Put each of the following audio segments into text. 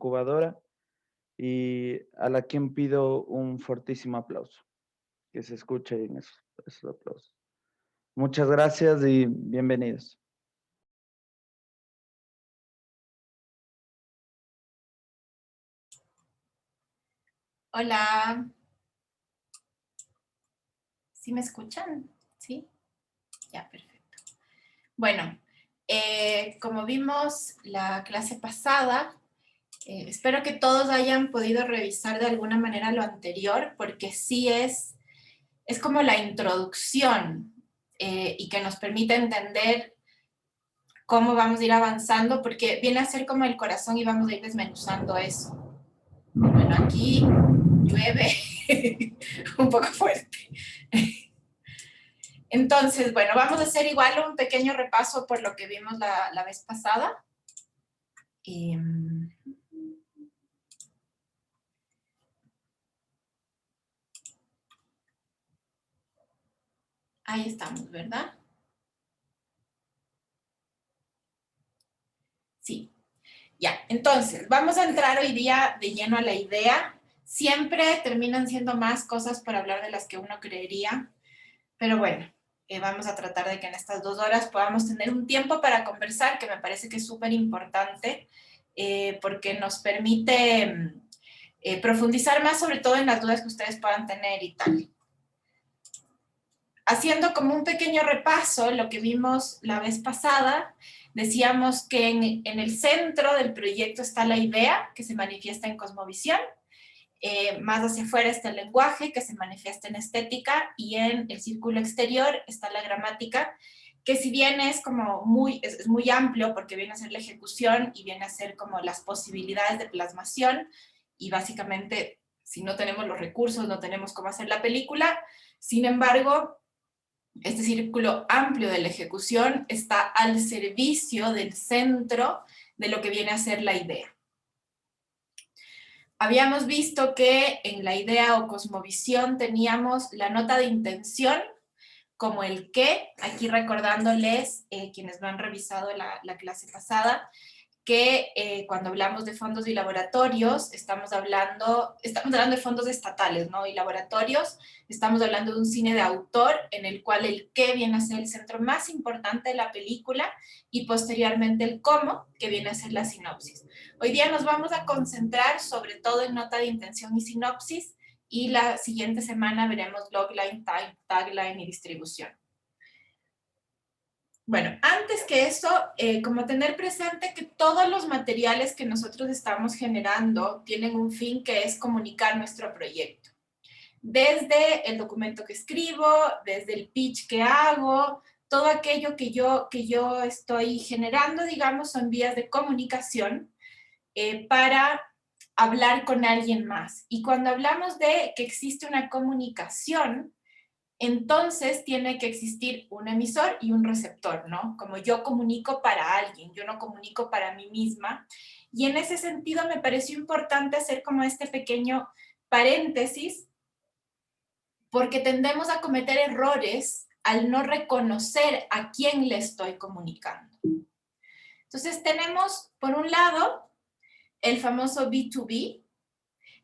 incubadora y a la quien pido un fortísimo aplauso, que se escuche en esos aplausos. Muchas gracias y bienvenidos. Hola, ¿sí me escuchan? ¿Sí? Ya, perfecto. Bueno, como vimos la clase pasada, espero que todos hayan podido revisar de alguna manera lo anterior, porque sí es como la introducción y que nos permite entender cómo vamos a ir avanzando, porque viene a ser como el corazón y vamos a ir desmenuzando eso. Bueno, aquí llueve un poco fuerte. Entonces, bueno, vamos a hacer igual un pequeño repaso por lo que vimos la vez pasada. Ahí estamos, ¿verdad? Sí. Ya, entonces, vamos a entrar hoy día de lleno a la idea. Siempre terminan siendo más cosas para hablar de las que uno creería, pero bueno, vamos a tratar de que en estas 2 horas podamos tener un tiempo para conversar, que me parece que es súper importante, porque nos permite profundizar más sobre todo en las dudas que ustedes puedan tener y tal. Haciendo como un pequeño repaso, lo que vimos la vez pasada, decíamos que en el centro del proyecto está la idea, que se manifiesta en cosmovisión, más hacia afuera está el lenguaje, que se manifiesta en estética, y en el círculo exterior está la gramática, que si bien es como es muy amplio, porque viene a ser la ejecución y viene a ser como las posibilidades de plasmación, y básicamente, si no tenemos los recursos, no tenemos cómo hacer la película. Sin embargo, este círculo amplio de la ejecución está al servicio del centro de lo que viene a ser la idea. Habíamos visto que en la idea o cosmovisión teníamos la nota de intención como el qué, aquí recordándoles, quienes no han revisado la clase pasada, que cuando hablamos de fondos y laboratorios, estamos hablando de fondos estatales, ¿no? Y laboratorios, estamos hablando de un cine de autor en el cual el qué viene a ser el centro más importante de la película y posteriormente el cómo, que viene a ser la sinopsis. Hoy día nos vamos a concentrar sobre todo en nota de intención y sinopsis, y la siguiente semana veremos logline, tagline y distribución. Bueno, antes que eso, como tener presente que todos los materiales que nosotros estamos generando tienen un fin que es comunicar nuestro proyecto. Desde el documento que escribo, desde el pitch que hago, todo aquello que yo estoy generando, digamos, son vías de comunicación para hablar con alguien más. Y cuando hablamos de que existe una comunicación, entonces tiene que existir un emisor y un receptor, ¿no? Como yo comunico para alguien, yo no comunico para mí misma. Y en ese sentido me pareció importante hacer como este pequeño paréntesis, porque tendemos a cometer errores al no reconocer a quién le estoy comunicando. Entonces tenemos, por un lado, el famoso B2B,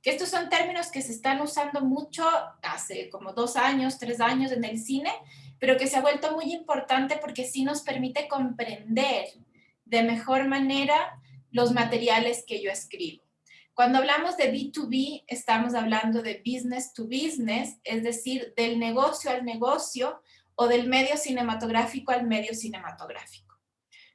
que estos son términos que se están usando mucho hace como 2 años, 3 años en el cine, pero que se ha vuelto muy importante porque sí nos permite comprender de mejor manera los materiales que yo escribo. Cuando hablamos de B2B, estamos hablando de business to business, es decir, del negocio al negocio o del medio cinematográfico al medio cinematográfico.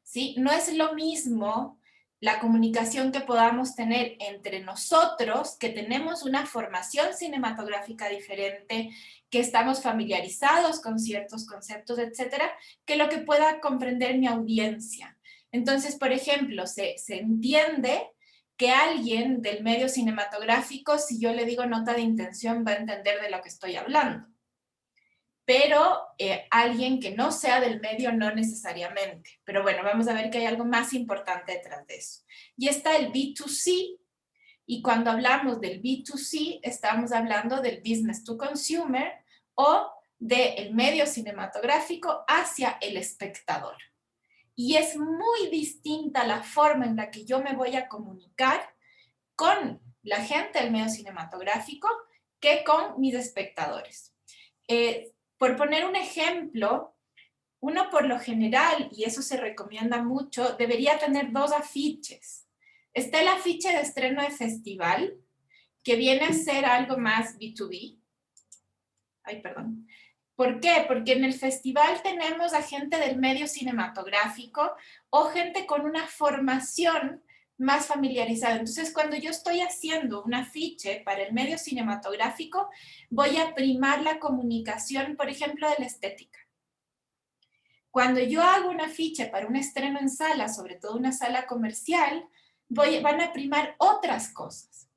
¿Sí? No es lo mismo la comunicación que podamos tener entre nosotros, que tenemos una formación cinematográfica diferente, que estamos familiarizados con ciertos conceptos, etcétera, que lo que pueda comprender mi audiencia. Entonces, por ejemplo, se entiende que alguien del medio cinematográfico, si yo le digo nota de intención, va a entender de lo que estoy hablando, pero alguien que no sea del medio no necesariamente. Pero bueno, vamos a ver que hay algo más importante detrás de eso. Y está el B2C, y cuando hablamos del B2C, estamos hablando del business to consumer o del medio cinematográfico hacia el espectador. Y es muy distinta la forma en la que yo me voy a comunicar con la gente del medio cinematográfico que con mis espectadores. Por poner un ejemplo, uno por lo general, y eso se recomienda mucho, debería tener 2 afiches. Está el afiche de estreno de festival, que viene a ser algo más B2B. Ay, perdón. ¿Por qué? Porque en el festival tenemos a gente del medio cinematográfico o gente con una formación más familiarizada. Entonces, cuando yo estoy haciendo un afiche para el medio cinematográfico, voy a primar la comunicación, por ejemplo, de la estética. Cuando yo hago un afiche para un estreno en sala, sobre todo una sala comercial, van a primar otras cosas.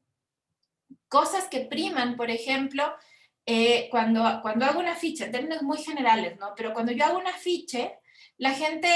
Cosas que priman, por ejemplo, cuando hago un afiche, en términos muy generales, ¿no? Pero cuando yo hago un afiche, la gente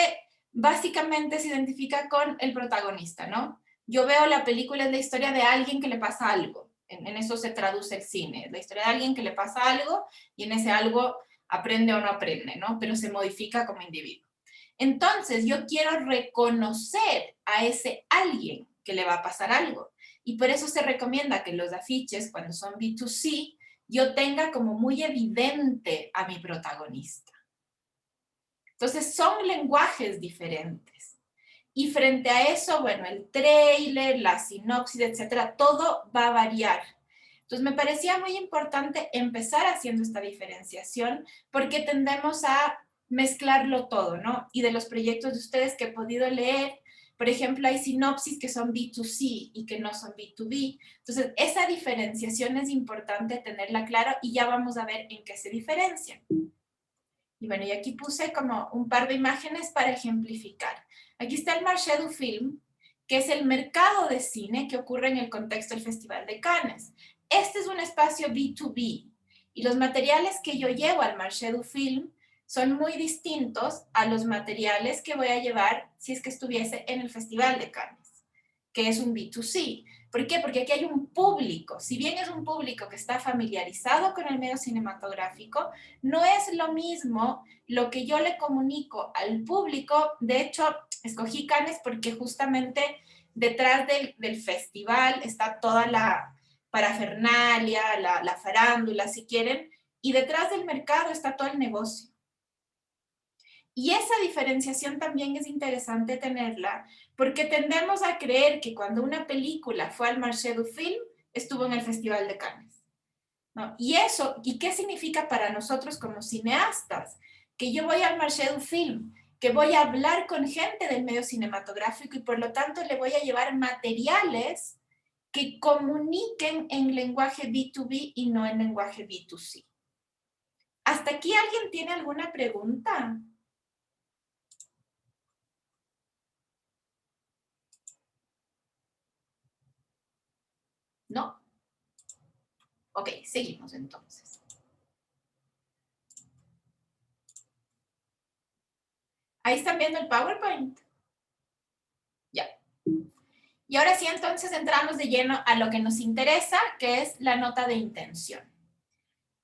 básicamente se identifica con el protagonista, ¿no? Yo veo la película, es la historia de alguien que le pasa algo. En eso se traduce el cine. La historia de alguien que le pasa algo y en ese algo aprende o no aprende, ¿no? Pero se modifica como individuo. Entonces, yo quiero reconocer a ese alguien que le va a pasar algo. Y por eso se recomienda que los afiches, cuando son B2C, yo tenga como muy evidente a mi protagonista. Entonces, son lenguajes diferentes. Y frente a eso, bueno, el tráiler, la sinopsis, etcétera, todo va a variar. Entonces, me parecía muy importante empezar haciendo esta diferenciación porque tendemos a mezclarlo todo, ¿no? Y de los proyectos de ustedes que he podido leer, por ejemplo, hay sinopsis que son B2C y que no son B2B. Entonces, esa diferenciación es importante tenerla clara y ya vamos a ver en qué se diferencian. Y bueno, y aquí puse como un par de imágenes para ejemplificar. Aquí está el Marché du Film, que es el mercado de cine que ocurre en el contexto del Festival de Cannes. Este es un espacio B2B y los materiales que yo llevo al Marché du Film son muy distintos a los materiales que voy a llevar si es que estuviese en el Festival de Cannes, que es un B2C. ¿Por qué? Porque aquí hay un público. Si bien es un público que está familiarizado con el medio cinematográfico, no es lo mismo lo que yo le comunico al público. De hecho, escogí Cannes porque justamente detrás del festival está toda la parafernalia, la farándula, si quieren, y detrás del mercado está todo el negocio. Y esa diferenciación también es interesante tenerla, porque tendemos a creer que cuando una película fue al Marché du Film, estuvo en el Festival de Cannes, ¿no? Y eso, ¿y qué significa para nosotros como cineastas? Que yo voy al Marché du Film, que voy a hablar con gente del medio cinematográfico y por lo tanto le voy a llevar materiales que comuniquen en lenguaje B2B y no en lenguaje B2C. ¿Hasta aquí alguien tiene alguna pregunta? ¿No? Ok, seguimos entonces. Ahí están viendo el PowerPoint. Ya. Y ahora sí, entonces entramos de lleno a lo que nos interesa, que es la nota de intención.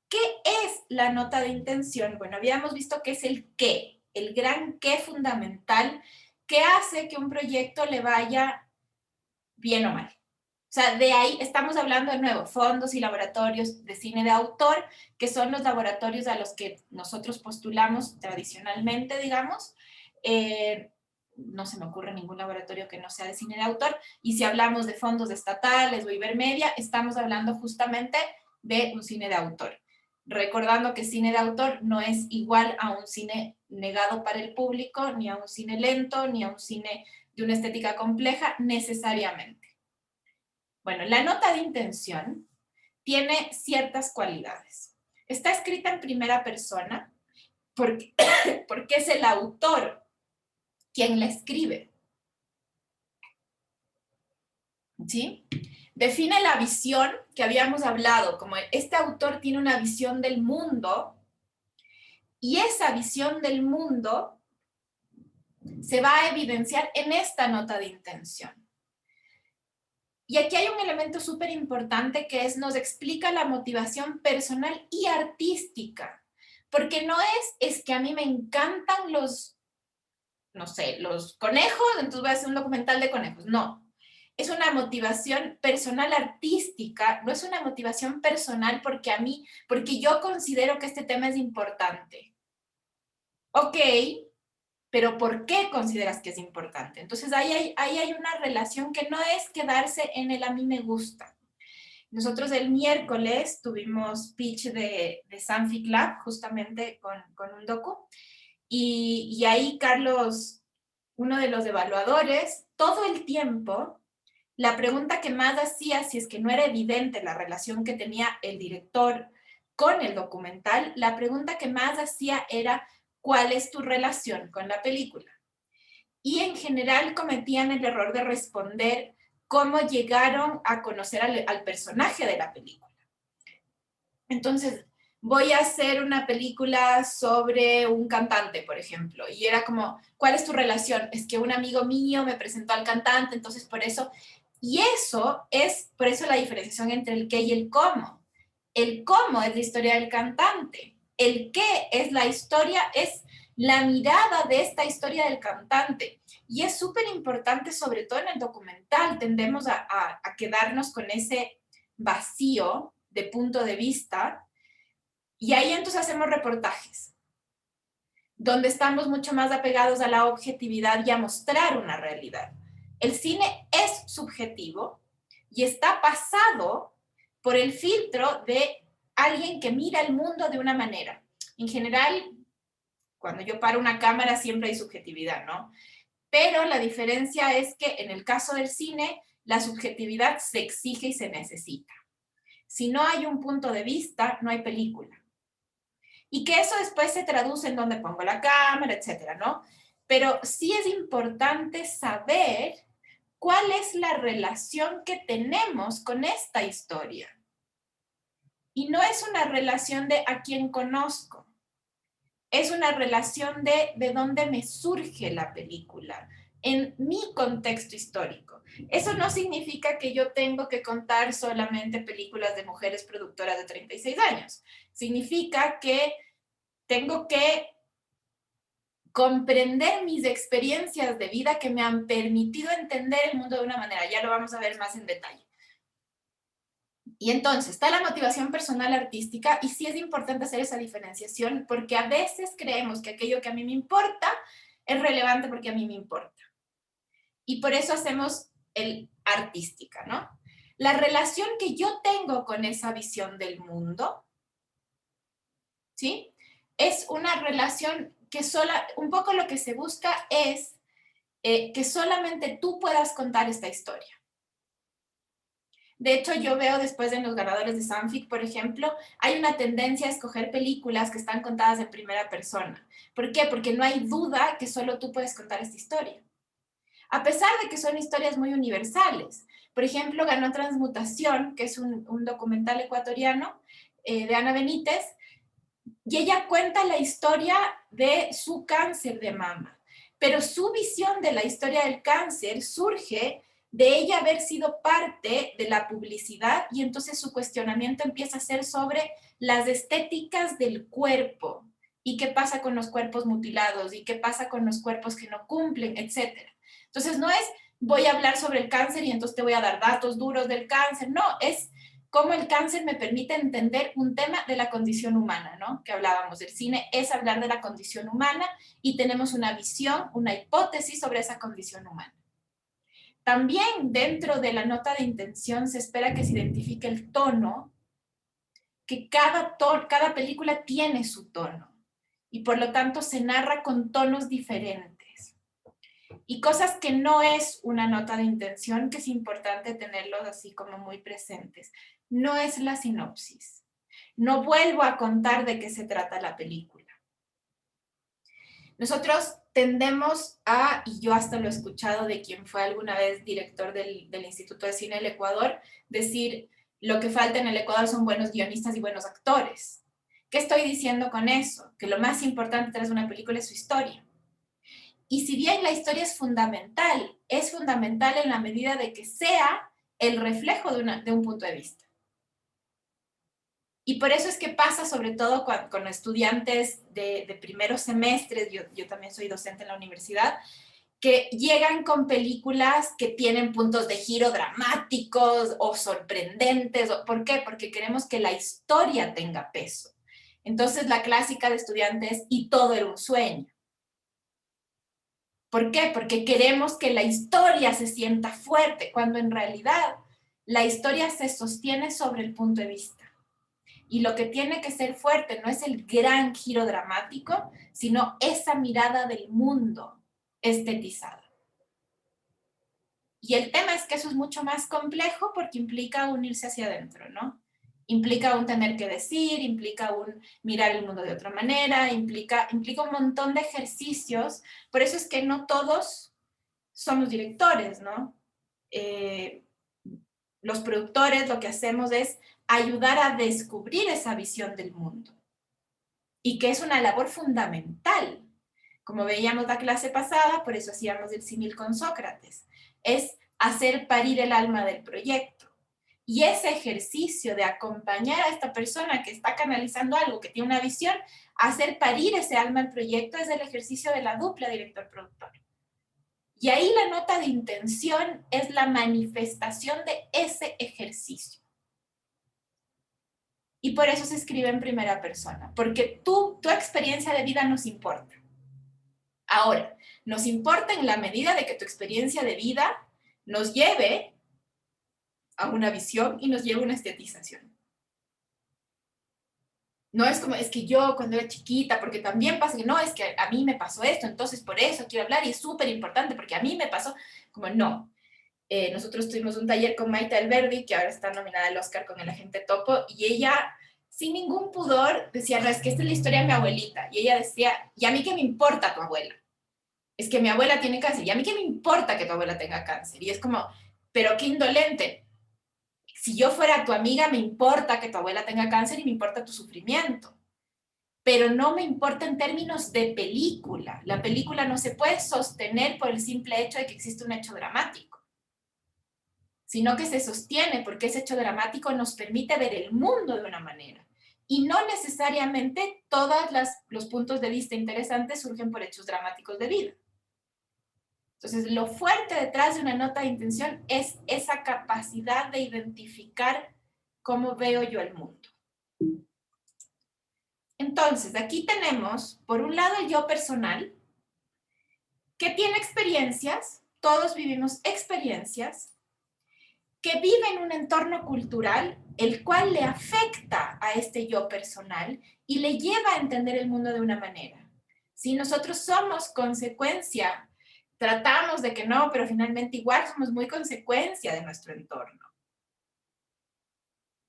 ¿Qué es la nota de intención? Bueno, habíamos visto que es el qué, el gran qué fundamental que hace que un proyecto le vaya bien o mal. O sea, de ahí estamos hablando de nuevo, fondos y laboratorios de cine de autor, que son los laboratorios a los que nosotros postulamos tradicionalmente, digamos. No se me ocurre ningún laboratorio que no sea de cine de autor. Y si hablamos de fondos estatales o Ibermedia, estamos hablando justamente de un cine de autor. Recordando que cine de autor no es igual a un cine negado para el público, ni a un cine lento, ni a un cine de una estética compleja, necesariamente. Bueno, la nota de intención tiene ciertas cualidades. Está escrita en primera persona porque, porque es el autor quien la escribe. ¿Sí? Define la visión que habíamos hablado, como este autor tiene una visión del mundo y esa visión del mundo se va a evidenciar en esta nota de intención. Y aquí hay un elemento súper importante que nos explica la motivación personal y artística. Porque no es que a mí me encantan los, no sé, los conejos, entonces voy a hacer un documental de conejos. No. es una motivación personal artística, no es una motivación personal porque yo considero que este tema es importante. Ok, pero ¿por qué consideras que es importante? Entonces ahí hay una relación que no es quedarse en el a mí me gusta. Nosotros el miércoles tuvimos pitch de Sanfic Lab, justamente con un docu, y ahí Carlos, uno de los evaluadores, todo el tiempo, la pregunta que más hacía, si es que no era evidente la relación que tenía el director con el documental, la pregunta que más hacía era, ¿cuál es tu relación con la película? Y en general cometían el error de responder cómo llegaron a conocer al personaje de la película. Entonces, voy a hacer una película sobre un cantante, por ejemplo, y era como, ¿cuál es tu relación? Es que un amigo mío me presentó al cantante, entonces por eso, y eso es, por eso la diferenciación entre el qué y el cómo. El cómo es la historia del cantante, el qué es la historia, es la mirada de esta historia del cantante. Y es súper importante, sobre todo en el documental, tendemos a quedarnos con ese vacío de punto de vista, y ahí entonces hacemos reportajes, donde estamos mucho más apegados a la objetividad y a mostrar una realidad. El cine es subjetivo y está pasado por el filtro de alguien que mira el mundo de una manera. En general, cuando yo paro una cámara siempre hay subjetividad, ¿no? Pero la diferencia es que en el caso del cine, la subjetividad se exige y se necesita. Si no hay un punto de vista, no hay película. Y que eso después se traduce en dónde pongo la cámara, etcétera, ¿no? Pero sí es importante saber cuál es la relación que tenemos con esta historia. Y no es una relación de a quién conozco, es una relación de dónde me surge la película, en mi contexto histórico. Eso no significa que yo tengo que contar solamente películas de mujeres productoras de 36 años. Significa que tengo que comprender mis experiencias de vida que me han permitido entender el mundo de una manera. Ya lo vamos a ver más en detalle. Y entonces está la motivación personal artística y sí es importante hacer esa diferenciación porque a veces creemos que aquello que a mí me importa es relevante porque a mí me importa. Y por eso hacemos el artística, ¿no? La relación que yo tengo con esa visión del mundo, ¿sí? Es una relación que un poco lo que se busca es que solamente tú puedas contar esta historia. De hecho, yo veo después en los ganadores de Sanfic, por ejemplo, hay una tendencia a escoger películas que están contadas en primera persona. ¿Por qué? Porque no hay duda que solo tú puedes contar esta historia. A pesar de que son historias muy universales. Por ejemplo, ganó Transmutación, que es un documental ecuatoriano de Ana Benítez, y ella cuenta la historia de su cáncer de mama. Pero su visión de la historia del cáncer surge de ella haber sido parte de la publicidad y entonces su cuestionamiento empieza a ser sobre las estéticas del cuerpo y qué pasa con los cuerpos mutilados y qué pasa con los cuerpos que no cumplen, etcétera. Entonces no es voy a hablar sobre el cáncer y entonces te voy a dar datos duros del cáncer, no, es cómo el cáncer me permite entender un tema de la condición humana, ¿no? Que hablábamos del cine, es hablar de la condición humana y tenemos una visión, una hipótesis sobre esa condición humana. También dentro de la nota de intención se espera que se identifique el tono, que cada película tiene su tono y por lo tanto se narra con tonos diferentes. Y cosas que no es una nota de intención, que es importante tenerlos así como muy presentes. No es la sinopsis. No vuelvo a contar de qué se trata la película. Nosotros tendemos a, y yo hasta lo he escuchado de quien fue alguna vez director del Instituto de Cine del Ecuador, decir, lo que falta en el Ecuador son buenos guionistas y buenos actores. ¿Qué estoy diciendo con eso? Que lo más importante tras una película es su historia. Y si bien la historia es fundamental en la medida de que sea el reflejo de un punto de vista. Y por eso es que pasa sobre todo con estudiantes de primeros semestres, yo también soy docente en la universidad, que llegan con películas que tienen puntos de giro dramáticos o sorprendentes. ¿Por qué? Porque queremos que la historia tenga peso. Entonces la clásica de estudiante es "y todo era un sueño". ¿Por qué? Porque queremos que la historia se sienta fuerte, cuando en realidad la historia se sostiene sobre el punto de vista. Y lo que tiene que ser fuerte no es el gran giro dramático, sino esa mirada del mundo estetizada. Y el tema es que eso es mucho más complejo porque implica unirse hacia adentro, ¿no? Implica un tener que decir, implica un mirar el mundo de otra manera, implica un montón de ejercicios. Por eso es que no todos somos directores, ¿no? Los productores lo que hacemos es ayudar a descubrir esa visión del mundo. Y que es una labor fundamental. Como veíamos la clase pasada, por eso hacíamos el símil con Sócrates. Es hacer parir el alma del proyecto. Y ese ejercicio de acompañar a esta persona que está canalizando algo, que tiene una visión, hacer parir ese alma al proyecto es el ejercicio de la dupla director-productor. Y ahí la nota de intención es la manifestación de ese ejercicio. Y por eso se escribe en primera persona, porque tu experiencia de vida nos importa. Ahora, nos importa en la medida de que tu experiencia de vida nos lleve a una visión y nos lleve a una estetización. No es como, es que yo cuando era chiquita, porque también pasa que no, es que a mí me pasó esto, entonces por eso quiero hablar y es súper importante porque a mí me pasó, como no. Nosotros tuvimos un taller con Maite Alberdi, que ahora está nominada al Oscar con El Agente Topo, y ella, sin ningún pudor, decía, no, es que esta es la historia de mi abuelita. Y ella decía, ¿y a mí qué me importa tu abuela? Es que mi abuela tiene cáncer, y a mí qué me importa que tu abuela tenga cáncer. Y es como, pero qué indolente. Si yo fuera tu amiga, me importa que tu abuela tenga cáncer y me importa tu sufrimiento. Pero no me importa en términos de película. La película no se puede sostener por el simple hecho de que existe un hecho dramático, sino que se sostiene porque ese hecho dramático nos permite ver el mundo de una manera. Y no necesariamente todos los puntos de vista interesantes surgen por hechos dramáticos de vida. Entonces, lo fuerte detrás de una nota de intención es esa capacidad de identificar cómo veo yo el mundo. Entonces, aquí tenemos, por un lado, el yo personal, que tiene experiencias, todos vivimos experiencias, que vive en un entorno cultural, el cual le afecta a este yo personal y le lleva a entender el mundo de una manera. Si nosotros somos consecuencia, tratamos de que no, pero finalmente igual somos muy consecuencia de nuestro entorno.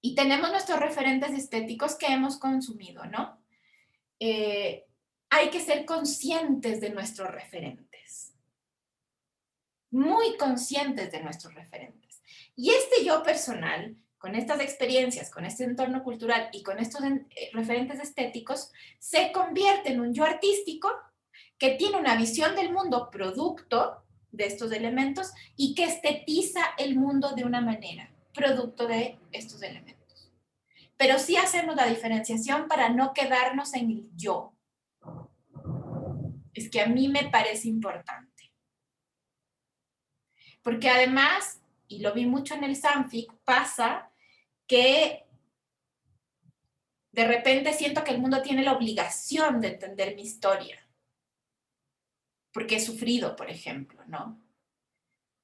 Y tenemos nuestros referentes estéticos que hemos consumido, ¿no? Hay que ser conscientes de nuestros referentes. Muy conscientes de nuestros referentes. Y este yo personal, con estas experiencias, con este entorno cultural y con estos referentes estéticos, se convierte en un yo artístico que tiene una visión del mundo producto de estos elementos y que estetiza el mundo de una manera, producto de estos elementos. Pero sí hacemos la diferenciación para no quedarnos en el yo. Es que a mí me parece importante. Porque además, y lo vi mucho en el Sanfic, pasa que de repente siento que el mundo tiene la obligación de entender mi historia. Porque he sufrido, por ejemplo, ¿no?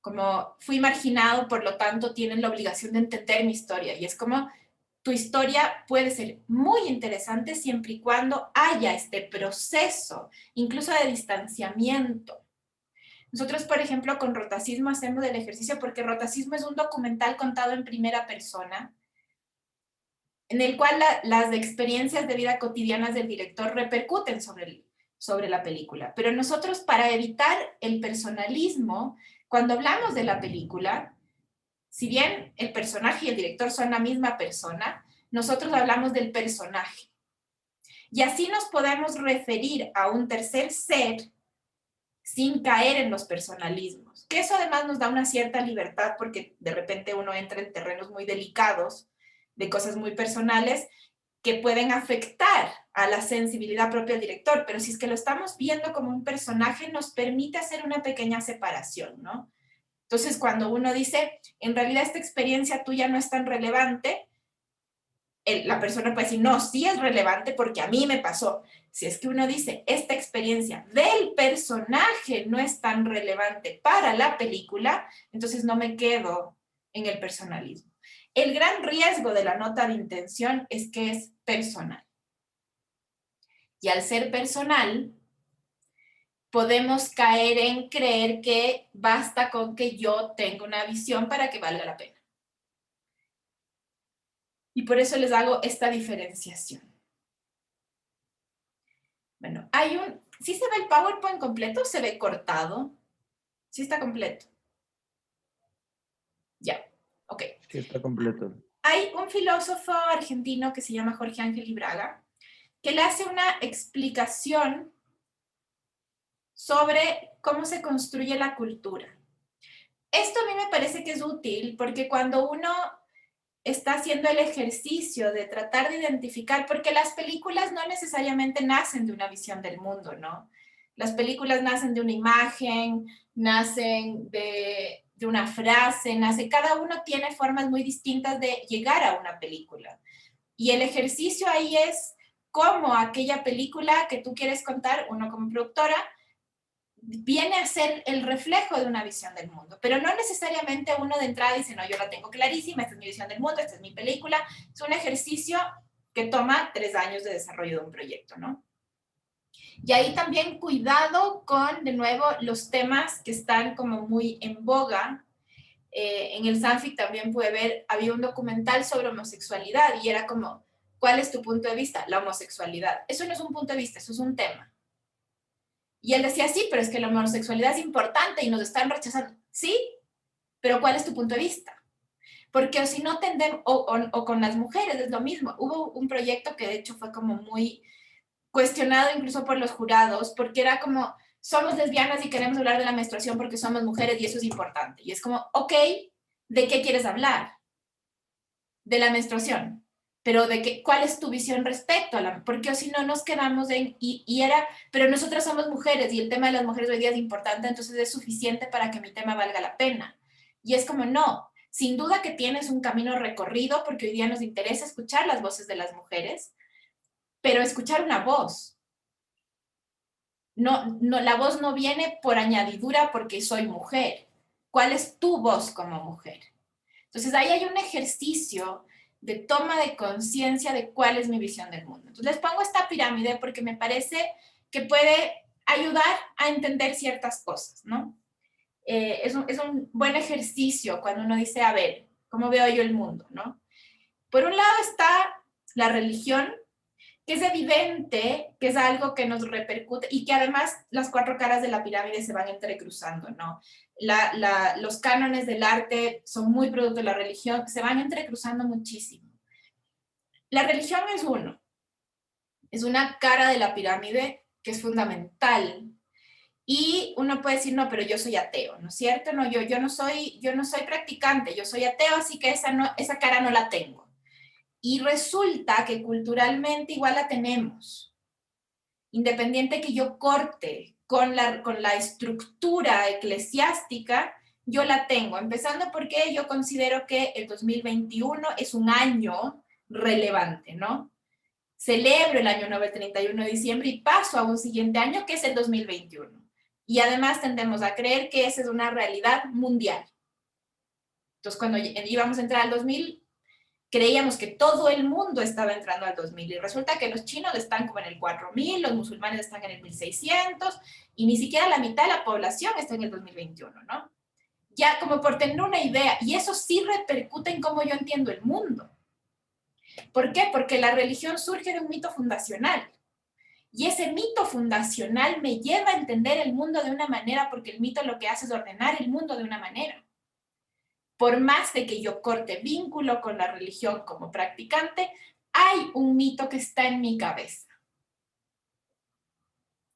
Como fui marginado, por lo tanto tienen la obligación de entender mi historia. Y es como, tu historia puede ser muy interesante siempre y cuando haya este proceso, incluso de distanciamiento. Nosotros, por ejemplo, con Rotacismo hacemos el ejercicio porque Rotacismo es un documental contado en primera persona, en el cual las experiencias de vida cotidianas del director repercuten sobre la película. Pero nosotros, para evitar el personalismo, cuando hablamos de la película, si bien el personaje y el director son la misma persona, nosotros hablamos del personaje. Y así nos podemos referir a un tercer ser sin caer en los personalismos. Que eso además nos da una cierta libertad porque de repente uno entra en terrenos muy delicados, de cosas muy personales, que pueden afectar a la sensibilidad propia del director, pero si es que lo estamos viendo como un personaje, nos permite hacer una pequeña separación, ¿no? Entonces, cuando uno dice, en realidad esta experiencia tuya no es tan relevante, la persona puede decir, no, sí es relevante porque a mí me pasó. Si es que uno dice, esta experiencia del personaje no es tan relevante para la película, entonces no me quedo en el personalismo. El gran riesgo de la nota de intención es que es personal. Y al ser personal, podemos caer en creer que basta con que yo tenga una visión para que valga la pena. Y por eso les hago esta diferenciación. Bueno, ¿sí se ve el PowerPoint completo o se ve cortado? Sí está completo. Ya, ok. Sí, está completo. Hay un filósofo argentino que se llama Jorge Ángel Ibraga, que le hace una explicación sobre cómo se construye la cultura. Esto a mí me parece que es útil porque cuando uno está haciendo el ejercicio de tratar de identificar, porque las películas no necesariamente nacen de una visión del mundo, ¿no? Las películas nacen de una imagen, nacen de una frase, cada uno tiene formas muy distintas de llegar a una película. Y el ejercicio ahí es cómo aquella película que tú quieres contar, uno como productora, viene a ser el reflejo de una visión del mundo, pero no necesariamente uno de entrada dice, no, yo la tengo clarísima, esta es mi visión del mundo, esta es mi película. Es un ejercicio que toma 3 años de desarrollo de un proyecto, ¿no? Y ahí también cuidado con, de nuevo, los temas que están como muy en boga. En el Sanfic también pude ver, había un documental sobre homosexualidad y era como, ¿cuál es tu punto de vista? La homosexualidad. Eso no es un punto de vista, eso es un tema. Y él decía, sí, pero es que la homosexualidad es importante y nos están rechazando. Sí, pero ¿cuál es tu punto de vista? Porque o si no tendemos, o con las mujeres es lo mismo. Hubo un proyecto que de hecho fue como muy cuestionado incluso por los jurados, porque era como, somos lesbianas y queremos hablar de la menstruación porque somos mujeres y eso es importante. Y es como, ok, ¿de qué quieres hablar? De la menstruación. Pero de qué, ¿cuál es tu visión respecto a la? Porque o si no nos quedamos en, pero nosotras somos mujeres y el tema de las mujeres hoy día es importante, entonces es suficiente para que mi tema valga la pena. Y es como, no, sin duda que tienes un camino recorrido porque hoy día nos interesa escuchar las voces de las mujeres, pero escuchar una voz. No, la voz no viene por añadidura porque soy mujer. ¿Cuál es tu voz como mujer? Entonces ahí hay un ejercicio de toma de conciencia de cuál es mi visión del mundo. Entonces les pongo esta pirámide porque me parece que puede ayudar a entender ciertas cosas, ¿no? Es un buen ejercicio cuando uno dice, a ver, ¿cómo veo yo el mundo, no? Por un lado está la religión, que es evidente que es algo que nos repercute y que además las 4 caras de la pirámide se van entrecruzando, ¿no? Los cánones del arte son muy producto de la religión, se van entrecruzando muchísimo. La religión es una cara de la pirámide que es fundamental. Y uno puede decir, no, pero yo soy ateo, ¿no es cierto? No, yo no soy practicante, yo soy ateo, así que esa cara no la tengo. Y resulta que culturalmente igual la tenemos. Independiente que yo corte con la estructura eclesiástica, yo la tengo. Empezando porque yo considero que el 2021 es un año relevante, ¿no? Celebro el año nuevo el 31 de diciembre y paso a un siguiente año que es el 2021. Y además tendemos a creer que esa es una realidad mundial. Entonces, cuando íbamos a entrar al 2000, creíamos que todo el mundo estaba entrando al 2000 y resulta que los chinos están como en el 4000, los musulmanes están en el 1600 y ni siquiera la mitad de la población está en el 2021, ¿no? Ya como por tener una idea, y eso sí repercute en cómo yo entiendo el mundo. ¿Por qué? Porque la religión surge de un mito fundacional. Y ese mito fundacional me lleva a entender el mundo de una manera porque el mito lo que hace es ordenar el mundo de una manera. Por más de que yo corte vínculo con la religión como practicante, hay un mito que está en mi cabeza.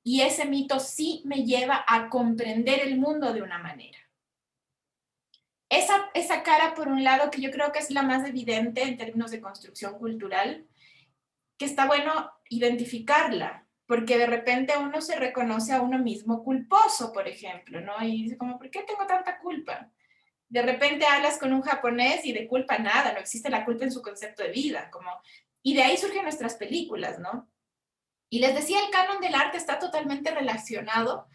Y ese mito sí me lleva a comprender el mundo de una manera. Esa cara, por un lado, que yo creo que es la más evidente en términos de construcción cultural, que está bueno identificarla, porque de repente uno se reconoce a uno mismo culposo, por ejemplo, ¿no? Y dice como, ¿por qué tengo tanta culpa? De repente hablas con un japonés y de culpa nada, no existe la culpa en su concepto de vida, como, y de ahí surgen nuestras películas, ¿no? Y les decía, el canon del arte está totalmente relacionado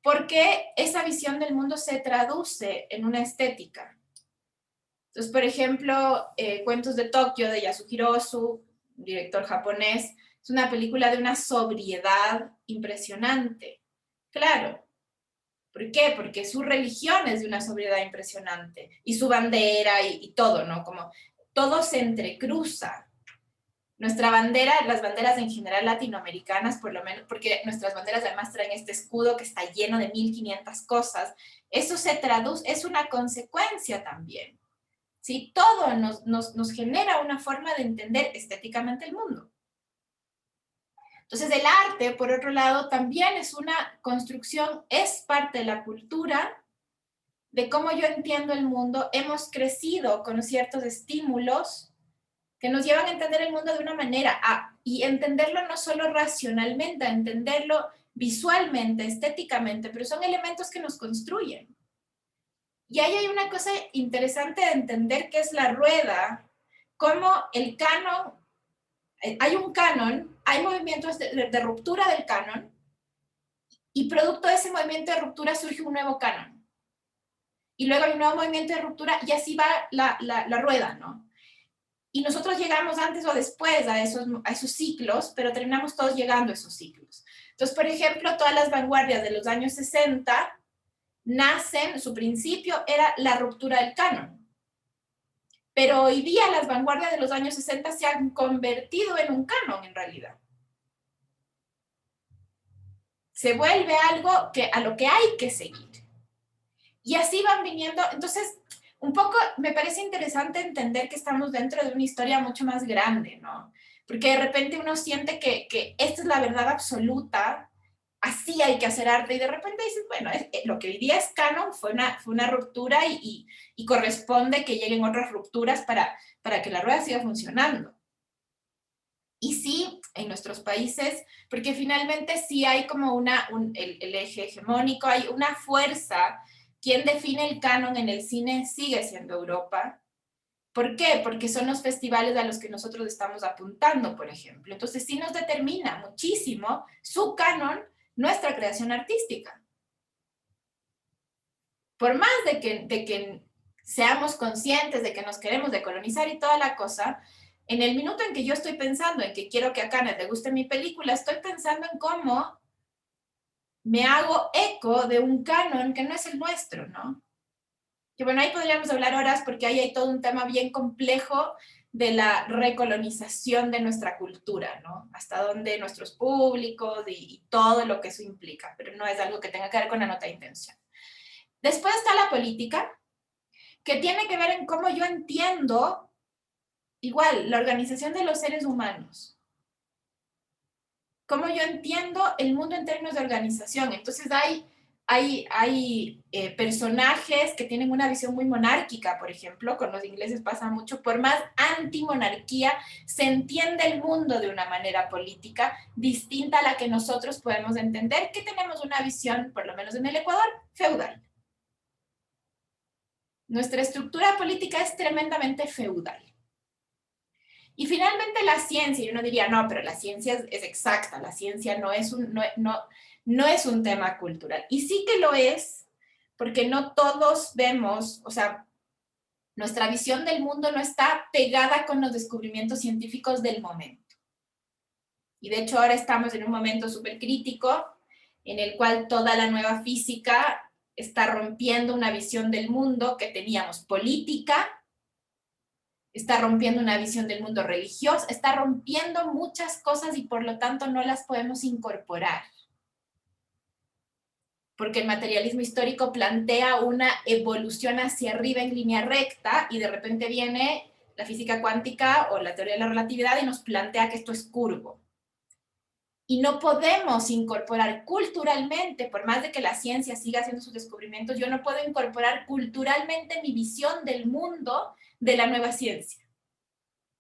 porque esa visión del mundo se traduce en una estética. Entonces, por ejemplo, Cuentos de Tokio de Yasuhiro Ozu, director japonés, es una película de una sobriedad impresionante. Claro, ¿por qué? Porque su religión es de una sobriedad impresionante y su bandera y todo, ¿no? Como todo se entrecruza. Nuestra bandera, las banderas en general latinoamericanas, por lo menos, porque nuestras banderas además traen este escudo que está lleno de 1500 cosas, eso se traduce, es una consecuencia también. ¿Sí? Todo nos genera una forma de entender estéticamente el mundo. Entonces el arte, por otro lado, también es una construcción, es parte de la cultura, de cómo yo entiendo el mundo. Hemos crecido con ciertos estímulos que nos llevan a entender el mundo de una manera, y entenderlo no solo racionalmente, a entenderlo visualmente, estéticamente, pero son elementos que nos construyen. Y ahí hay una cosa interesante de entender que es la rueda, cómo el canon, hay un canon, hay movimientos de ruptura del canon, y producto de ese movimiento de ruptura surge un nuevo canon. Y luego hay un nuevo movimiento de ruptura y así va la rueda, ¿no? Y nosotros llegamos antes o después a esos ciclos, pero terminamos todos llegando a esos ciclos. Entonces, por ejemplo, todas las vanguardias de los años 60 nacen, su principio era la ruptura del canon. Pero hoy día las vanguardias de los años 60 se han convertido en un canon en realidad. Se vuelve algo a lo que hay que seguir. Y así van viniendo. Entonces, un poco me parece interesante entender que estamos dentro de una historia mucho más grande, ¿no? Porque de repente uno siente que esta es la verdad absoluta, así hay que hacer arte, y de repente dices, bueno, lo que hoy día es canon fue una ruptura y corresponde que lleguen otras rupturas para que la rueda siga funcionando. Y sí, en nuestros países, porque finalmente sí hay como el eje hegemónico, hay una fuerza. Quien define el canon en el cine sigue siendo Europa. ¿Por qué? Porque son los festivales a los que nosotros estamos apuntando, por ejemplo. Entonces sí nos determina muchísimo su canon, nuestra creación artística. Por más de que seamos conscientes de que nos queremos decolonizar y toda la cosa, en el minuto en que yo estoy pensando en que quiero que a Canet le guste mi película, estoy pensando en cómo me hago eco de un canon que no es el nuestro, ¿no? Que bueno, ahí podríamos hablar horas porque ahí hay todo un tema bien complejo de la recolonización de nuestra cultura, ¿no? Hasta dónde nuestros públicos y todo lo que eso implica, pero no es algo que tenga que ver con la nota de intención. Después está la política, que tiene que ver en cómo yo entiendo, igual, la organización de los seres humanos. Cómo yo entiendo el mundo en términos de organización. Entonces hay personajes que tienen una visión muy monárquica, por ejemplo, con los ingleses pasa mucho, por más antimonarquía, se entiende el mundo de una manera política distinta a la que nosotros podemos entender, que tenemos una visión, por lo menos en el Ecuador, feudal. Nuestra estructura política es tremendamente feudal. Y finalmente la ciencia, y uno diría, no, pero la ciencia es exacta, la ciencia no es no es un tema cultural. Y sí que lo es, porque no todos vemos, o sea, nuestra visión del mundo no está pegada con los descubrimientos científicos del momento. Y de hecho ahora estamos en un momento súper crítico en el cual toda la nueva física está rompiendo una visión del mundo que teníamos política, está rompiendo una visión del mundo religioso, está rompiendo muchas cosas y por lo tanto no las podemos incorporar. Porque el materialismo histórico plantea una evolución hacia arriba en línea recta y de repente viene la física cuántica o la teoría de la relatividad y nos plantea que esto es curvo. Y no podemos incorporar culturalmente, por más de que la ciencia siga haciendo sus descubrimientos, yo no puedo incorporar culturalmente mi visión del mundo de la nueva ciencia,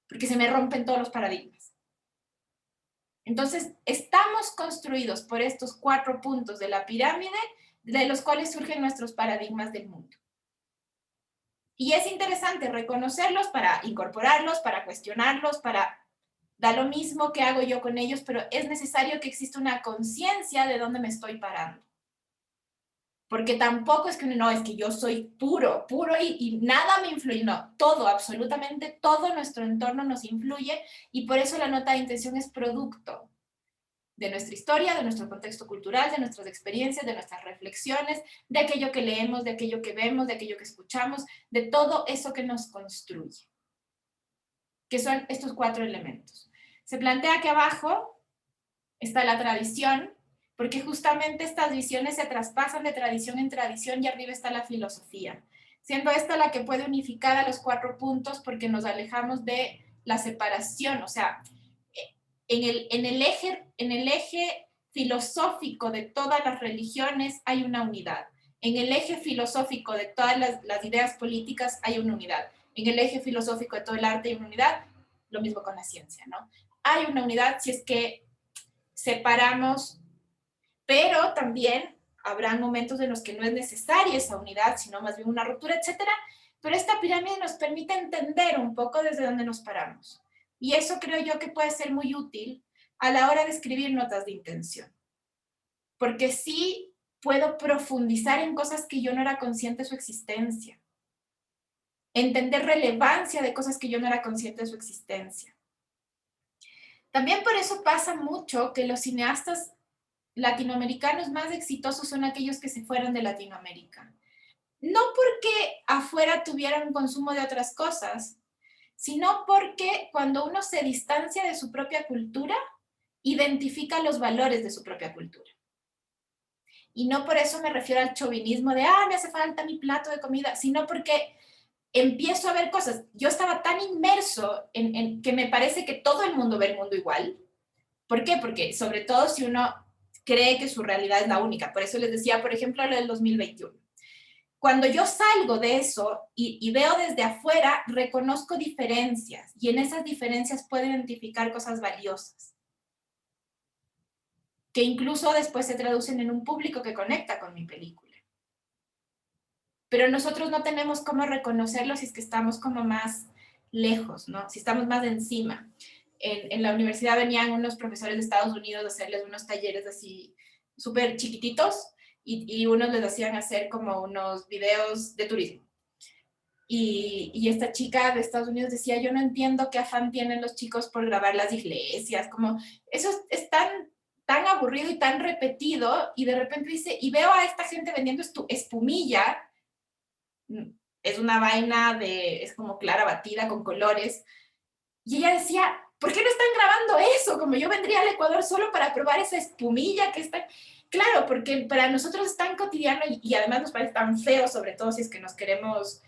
porque se me rompen todos los paradigmas. Entonces, estamos construidos por estos 4 puntos de la pirámide, de los cuales surgen nuestros paradigmas del mundo. Y es interesante reconocerlos para incorporarlos, para cuestionarlos, para dar lo mismo que hago yo con ellos, pero es necesario que exista una conciencia de dónde me estoy parando. Porque tampoco es que no, es que yo soy puro, puro y nada me influye, no, todo, absolutamente todo nuestro entorno nos influye y por eso la nota de intención es producto de nuestra historia, de nuestro contexto cultural, de nuestras experiencias, de nuestras reflexiones, de aquello que leemos, de aquello que vemos, de aquello que escuchamos, de todo eso que nos construye, que son estos 4 elementos. Se plantea que abajo está la tradición, porque justamente estas visiones se traspasan de tradición en tradición y arriba está la filosofía, siendo esta la que puede unificar a los 4 puntos porque nos alejamos de la separación, o sea, en el eje filosófico de todas las religiones hay una unidad. En el eje filosófico de todas las ideas políticas hay una unidad. En el eje filosófico de todo el arte hay una unidad. Lo mismo con la ciencia, ¿no? Hay una unidad si es que separamos, pero también habrá momentos en los que no es necesaria esa unidad, sino más bien una ruptura, etcétera. Pero esta pirámide nos permite entender un poco desde dónde nos paramos. Y eso creo yo que puede ser muy útil a la hora de escribir notas de intención. Porque sí puedo profundizar en cosas que yo no era consciente de su existencia. Entender relevancia de cosas que yo no era consciente de su existencia. También por eso pasa mucho que los cineastas latinoamericanos más exitosos son aquellos que se fueron de Latinoamérica. No porque afuera tuvieran un consumo de otras cosas, sino porque cuando uno se distancia de su propia cultura, identifica los valores de su propia cultura. Y no por eso me refiero al chauvinismo de, me hace falta mi plato de comida, sino porque empiezo a ver cosas. Yo estaba tan inmerso en que me parece que todo el mundo ve el mundo igual. ¿Por qué? Porque sobre todo si uno cree que su realidad es la única. Por eso les decía, por ejemplo, lo del 2021. Cuando yo salgo de eso y veo desde afuera, reconozco diferencias y en esas diferencias puedo identificar cosas valiosas que incluso después se traducen en un público que conecta con mi película. Pero nosotros no tenemos cómo reconocerlo si es que estamos como más lejos, ¿no? Si estamos más encima. En la universidad venían unos profesores de Estados Unidos a hacerles unos talleres así súper chiquititos y unos les hacían hacer como unos videos de turismo. Y esta chica de Estados Unidos decía, yo no entiendo qué afán tienen los chicos por grabar las iglesias, como eso es tan aburrido y tan repetido, y de repente dice, y veo a esta gente vendiendo espumilla, es una vaina es como clara batida con colores, y ella decía, ¿por qué no están grabando eso? Como yo vendría al Ecuador solo para probar esa espumilla que está... Claro, porque para nosotros es tan cotidiano y además nos parece tan feo, sobre todo si es que nos queremos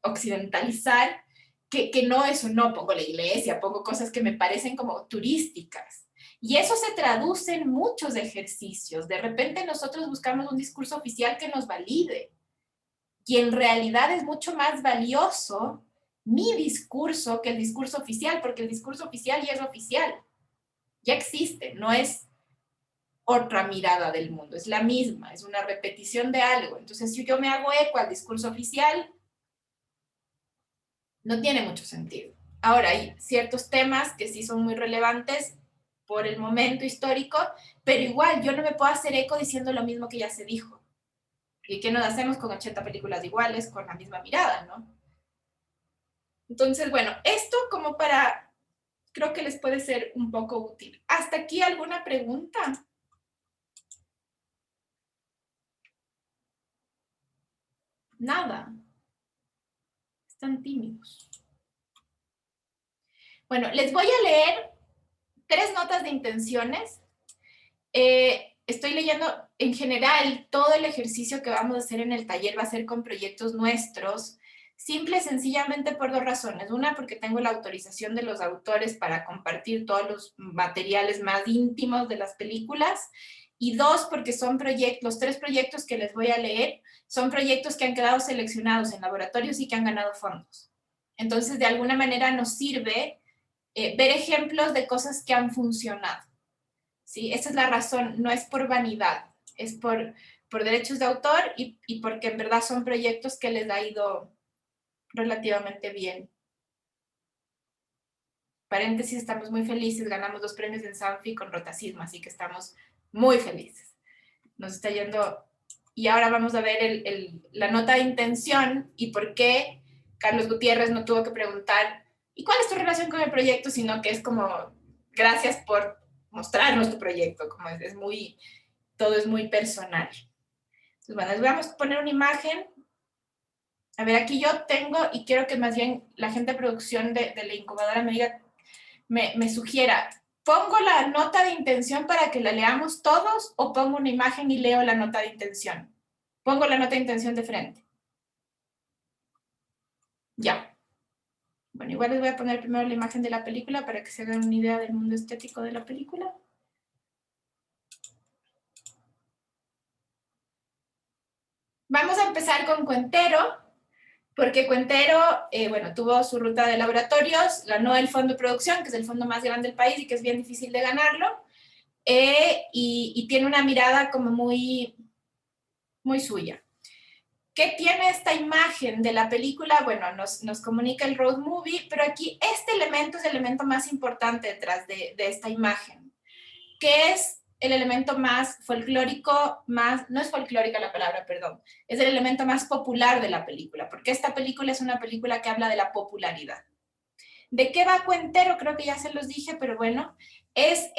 occidentalizar, que no, eso no, pongo la iglesia, pongo cosas que me parecen como turísticas. Y eso se traduce en muchos ejercicios. De repente nosotros buscamos un discurso oficial que nos valide. Y en realidad es mucho más valioso mi discurso que el discurso oficial, porque el discurso oficial ya es oficial. Ya existe, no es otra mirada del mundo, es la misma, es una repetición de algo. Entonces, si yo me hago eco al discurso oficial, no tiene mucho sentido. Ahora, hay ciertos temas que sí son muy relevantes por el momento histórico, pero igual yo no me puedo hacer eco diciendo lo mismo que ya se dijo. ¿Y qué nos hacemos con 80 películas iguales, con la misma mirada, no? Entonces, bueno, esto como para, creo que les puede ser un poco útil. ¿Hasta aquí alguna pregunta? Nada. Están tímidos. Bueno, les voy a leer 3 notas de intenciones. Estoy leyendo, en general, todo el ejercicio que vamos a hacer en el taller va a ser con proyectos nuestros, simple y sencillamente por 2 razones. Una, porque tengo la autorización de los autores para compartir todos los materiales más íntimos de las películas. Y 2, porque son los 3 proyectos que les voy a leer son proyectos que han quedado seleccionados en laboratorios y que han ganado fondos. Entonces, de alguna manera nos sirve ver ejemplos de cosas que han funcionado. ¿Sí? Esa es la razón, no es por vanidad, es por derechos de autor y porque en verdad son proyectos que les ha ido relativamente bien. Paréntesis, estamos muy felices, ganamos 2 premios en Sanfi con Rotacismo, así que estamos muy felices. Nos está yendo, y ahora vamos a ver la nota de intención y por qué Carlos Gutiérrez no tuvo que preguntar, ¿y cuál es tu relación con el proyecto? Sino que es como, gracias por mostrarnos tu proyecto, como es muy, todo es muy personal. Entonces, bueno, les vamos a poner una imagen. A ver, aquí yo tengo, y quiero que más bien la gente de producción de la incubadora me diga, me sugiera, ¿pongo la nota de intención para que la leamos todos o pongo una imagen y leo la nota de intención? Pongo la nota de intención de frente. Ya. Bueno, igual les voy a poner primero la imagen de la película para que se hagan una idea del mundo estético de la película. Vamos a empezar con Cuentero, porque Cuentero, bueno, tuvo su ruta de laboratorios, ganó el fondo de producción, que es el fondo más grande del país y que es bien difícil de ganarlo, y tiene una mirada como muy, muy suya. ¿Qué tiene esta imagen de la película? Bueno, nos comunica el road movie, pero aquí este elemento es el elemento más importante detrás de esta imagen, que es el elemento más folclórico, más, no es folclórica la palabra, perdón, es el elemento más popular de la película, porque esta película es una película que habla de la popularidad. ¿De qué va Cuentero? Creo que ya se los dije, pero bueno, es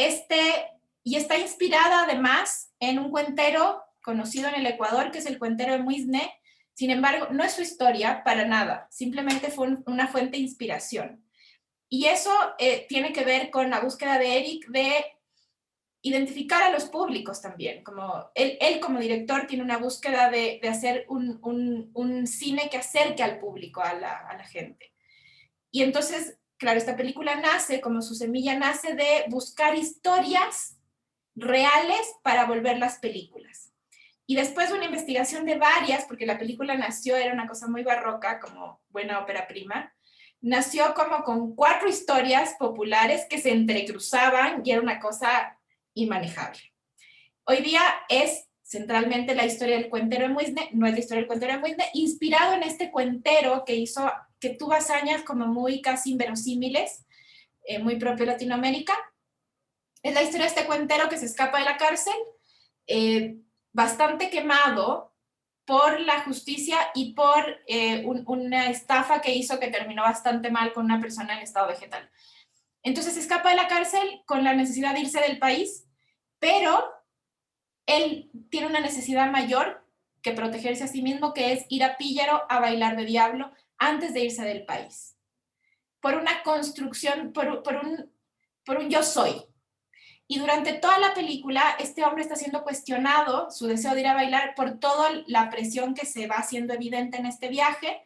y está inspirada además en un cuentero conocido en el Ecuador, que es el cuentero de Muisne. Sin embargo, no es su historia para nada, simplemente fue una fuente de inspiración. Y eso tiene que ver con la búsqueda de Eric de identificar a los públicos también. Como él como director tiene una búsqueda de hacer un cine que acerque al público, a la gente. Y entonces, claro, esta película nace, como su semilla nace de buscar historias reales para volverlas películas. Y después de una investigación de varias, porque la película nació, era una cosa muy barroca, como buena ópera prima, nació como con 4 historias populares que se entrecruzaban y era una cosa inmanejable. Hoy día es centralmente la historia del cuentero de Muisne, no es la historia del cuentero de Muisne, inspirado en este cuentero que tuvo hazañas como muy casi inverosímiles, muy propio de Latinoamérica. Es la historia de este cuentero que se escapa de la cárcel, bastante quemado por la justicia y por una estafa que hizo que terminó bastante mal con una persona en estado vegetal. Entonces se escapa de la cárcel con la necesidad de irse del país, pero él tiene una necesidad mayor que protegerse a sí mismo, que es ir a Píllaro a bailar de diablo antes de irse del país. Por una construcción, por un yo soy. Y durante toda la película, este hombre está siendo cuestionado, su deseo de ir a bailar, por toda la presión que se va haciendo evidente en este viaje.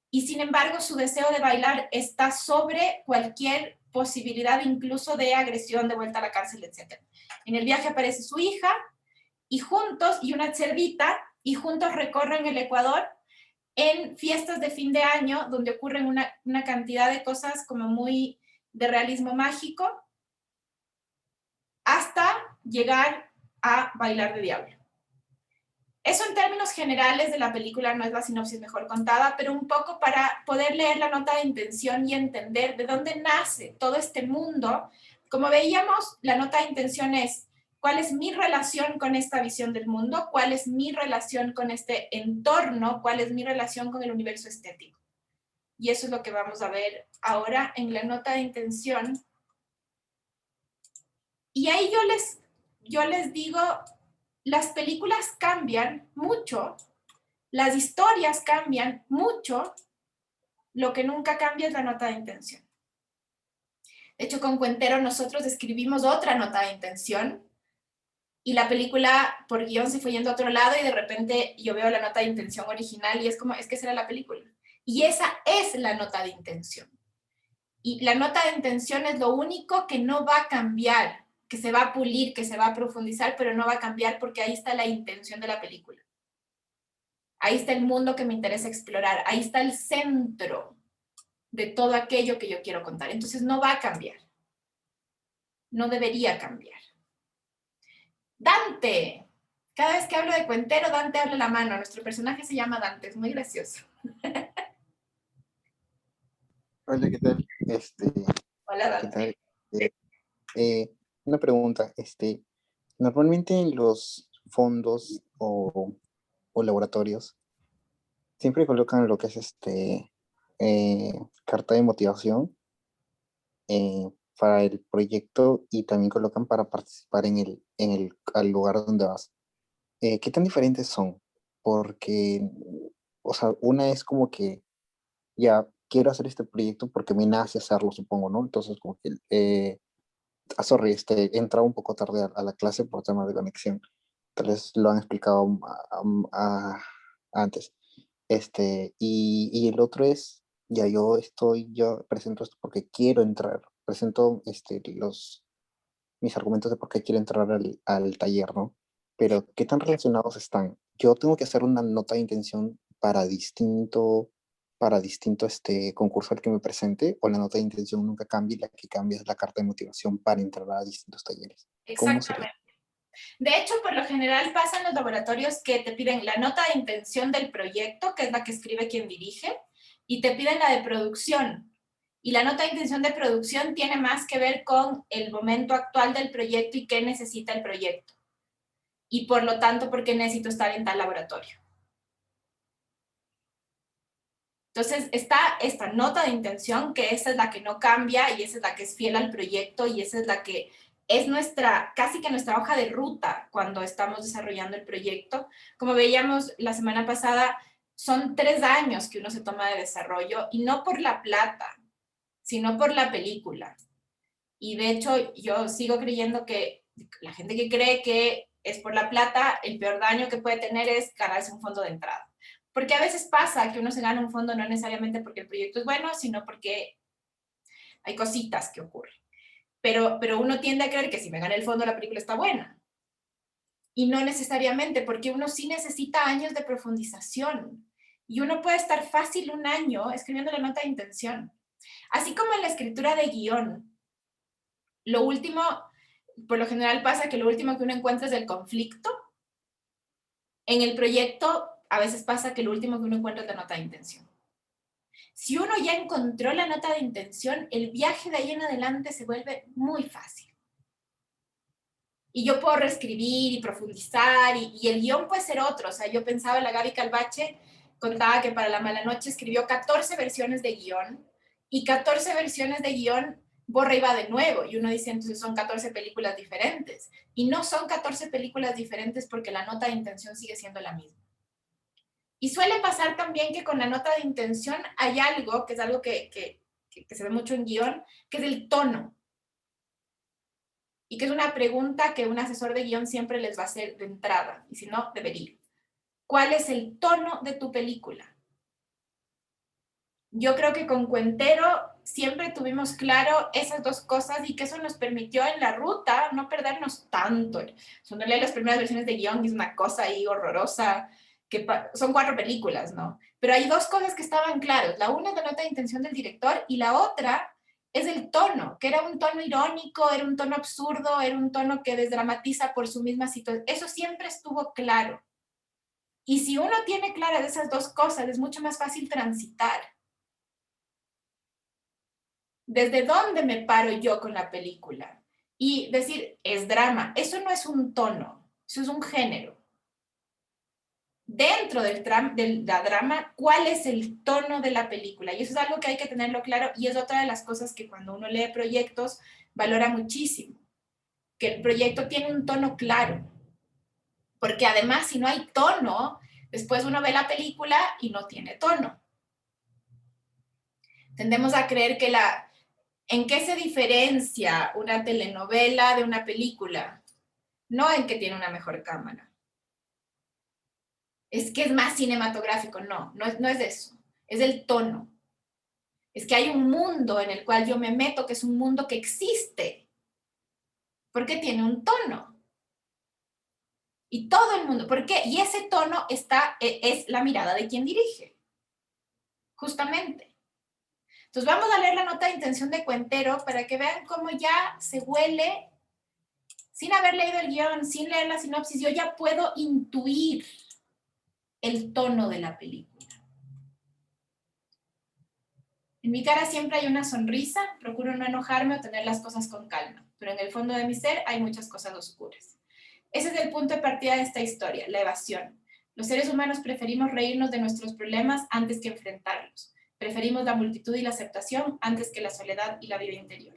Y sin embargo, su deseo de bailar está sobre cualquier posibilidad incluso de agresión, de vuelta a la cárcel, etc. En el viaje aparece su hija, y juntos, y una cerdita, y juntos recorren el Ecuador en fiestas de fin de año, donde ocurren una cantidad de cosas como muy de realismo mágico, hasta llegar a bailar de diablo. Eso en términos generales de la película no es la sinopsis mejor contada, pero un poco para poder leer la nota de intención y entender de dónde nace todo este mundo. Como veíamos, la nota de intención es cuál es mi relación con esta visión del mundo, cuál es mi relación con este entorno, cuál es mi relación con el universo estético. Y eso es lo que vamos a ver ahora en la nota de intención. Y ahí yo les digo, las películas cambian mucho, las historias cambian mucho, lo que nunca cambia es la nota de intención. De hecho, con Cuentero nosotros escribimos otra nota de intención y la película por guión se fue yendo a otro lado y de repente yo veo la nota de intención original y es como, es que esa era la película. Y esa es la nota de intención. Y la nota de intención es lo único que no va a cambiar, que se va a pulir, que se va a profundizar, pero no va a cambiar porque ahí está la intención de la película. Ahí está el mundo que me interesa explorar, ahí está el centro. de todo aquello que yo quiero contar. Entonces no va a cambiar. No debería cambiar. Dante. Cada vez que hablo de cuentero, Dante abre la mano. Nuestro personaje se llama Dante, es muy gracioso. Hola, ¿qué tal? Hola, ¿Qué Dante. tal? Eh, una pregunta, normalmente en los fondos o laboratorios siempre colocan lo que es carta de motivación para el proyecto y también colocan para participar al lugar donde vas. ¿Qué tan diferentes son? Porque, o sea, una es como que ya quiero hacer este proyecto porque me nace hacerlo, supongo, ¿no? Entonces, como que, sorry, he entrado un poco tarde a la clase por temas de conexión. Tal vez lo han explicado antes. Y el otro es, ya yo presento esto porque quiero entrar, presento mis argumentos de por qué quiero entrar al taller, ¿no? Pero, ¿qué tan relacionados están? Yo tengo que hacer una nota de intención para distinto concurso al que me presente, o la nota de intención nunca cambia y la que cambia es la carta de motivación para entrar a distintos talleres. ¿Cómo sería? Exactamente. De hecho, por lo general pasa en los laboratorios que te piden la nota de intención del proyecto, que es la que escribe quien dirige, y te piden la de producción. Y la nota de intención de producción tiene más que ver con el momento actual del proyecto y qué necesita el proyecto. Y por lo tanto, por qué necesito estar en tal laboratorio. Entonces, está esta nota de intención, que esa es la que no cambia y esa es la que es fiel al proyecto y esa es la que es casi que nuestra hoja de ruta cuando estamos desarrollando el proyecto. Como veíamos la semana pasada, son 3 años que uno se toma de desarrollo y no por la plata, sino por la película. Y de hecho, yo sigo creyendo que la gente que cree que es por la plata, el peor daño que puede tener es ganarse un fondo de entrada. Porque a veces pasa que uno se gana un fondo no necesariamente porque el proyecto es bueno, sino porque hay cositas que ocurren. Pero uno tiende a creer que si me gana el fondo la película está buena. Y no necesariamente, porque uno sí necesita años de profundización. Y uno puede estar fácil un año escribiendo la nota de intención. Así como en la escritura de guión. Lo último, por lo general pasa que lo último que uno encuentra es el conflicto. En el proyecto, a veces pasa que lo último que uno encuentra es la nota de intención. Si uno ya encontró la nota de intención, el viaje de ahí en adelante se vuelve muy fácil. Y yo puedo reescribir y profundizar y el guión puede ser otro. O sea, yo pensaba, la Gaby Calvache contaba que para La Mala Noche escribió 14 versiones de guión y 14 versiones de guión borra y va de nuevo. Y uno dice, entonces son 14 películas diferentes. Y no son 14 películas diferentes porque la nota de intención sigue siendo la misma. Y suele pasar también que con la nota de intención hay algo, que es algo que se ve mucho en guión, que es el tono. Y que es una pregunta que un asesor de guión siempre les va a hacer de entrada, y si no, debería. ¿Cuál es el tono de tu película? Yo creo que con Cuentero siempre tuvimos claro esas dos cosas y que eso nos permitió en la ruta no perdernos tanto. Cuando leí las primeras versiones de guión es una cosa ahí horrorosa, que son 4 películas, ¿no? Pero hay 2 cosas que estaban claras. La una es la nota de intención del director y la otra es el tono, que era un tono irónico, era un tono absurdo, era un tono que desdramatiza por su misma situación. Eso siempre estuvo claro. Y si uno tiene claras esas 2 cosas, es mucho más fácil transitar. ¿Desde dónde me paro yo con la película? Y decir, es drama. Eso no es un tono, eso es un género. Dentro del drama, ¿cuál es el tono de la película? Y eso es algo que hay que tenerlo claro y es otra de las cosas que cuando uno lee proyectos valora muchísimo. Que el proyecto tiene un tono claro. Porque además, si no hay tono, después uno ve la película y no tiene tono. Tendemos a creer que ¿en qué se diferencia una telenovela de una película? No en que tiene una mejor cámara. Es que es más cinematográfico. No es de eso. Es el tono. Es que hay un mundo en el cual yo me meto, que es un mundo que existe. Porque tiene un tono. Y todo el mundo, ¿por qué? Y ese tono es la mirada de quien dirige. Justamente. Entonces vamos a leer la nota de intención de Cuentero para que vean cómo ya se huele, sin haber leído el guión, sin leer la sinopsis, yo ya puedo intuir el tono de la película. En mi cara siempre hay una sonrisa, procuro no enojarme o tener las cosas con calma, pero en el fondo de mi ser hay muchas cosas oscuras. Ese es el punto de partida de esta historia, la evasión. Los seres humanos preferimos reírnos de nuestros problemas antes que enfrentarlos. Preferimos la multitud y la aceptación antes que la soledad y la vida interior.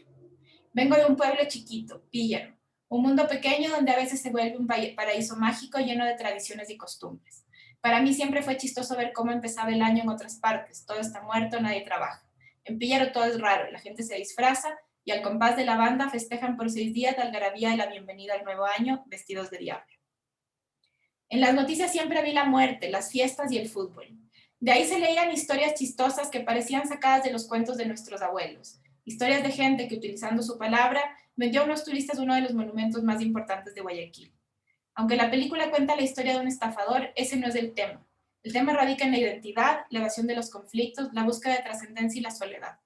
Vengo de un pueblo chiquito, Píllaro, un mundo pequeño donde a veces se vuelve un paraíso mágico lleno de tradiciones y costumbres. Para mí siempre fue chistoso ver cómo empezaba el año en otras partes. Todo está muerto, nadie trabaja. En Píllaro todo es raro, la gente se disfraza y al compás de la banda festejan por 6 días de algarabía y la bienvenida al nuevo año vestidos de diablo. En las noticias siempre vi la muerte, las fiestas y el fútbol. De ahí se leían historias chistosas que parecían sacadas de los cuentos de nuestros abuelos. Historias de gente que, utilizando su palabra, vendió a unos turistas uno de los monumentos más importantes de Guayaquil. Aunque la película cuenta la historia de un estafador, ese no es el tema. El tema radica en la identidad, la evasión de los conflictos, la búsqueda de trascendencia y la soledad.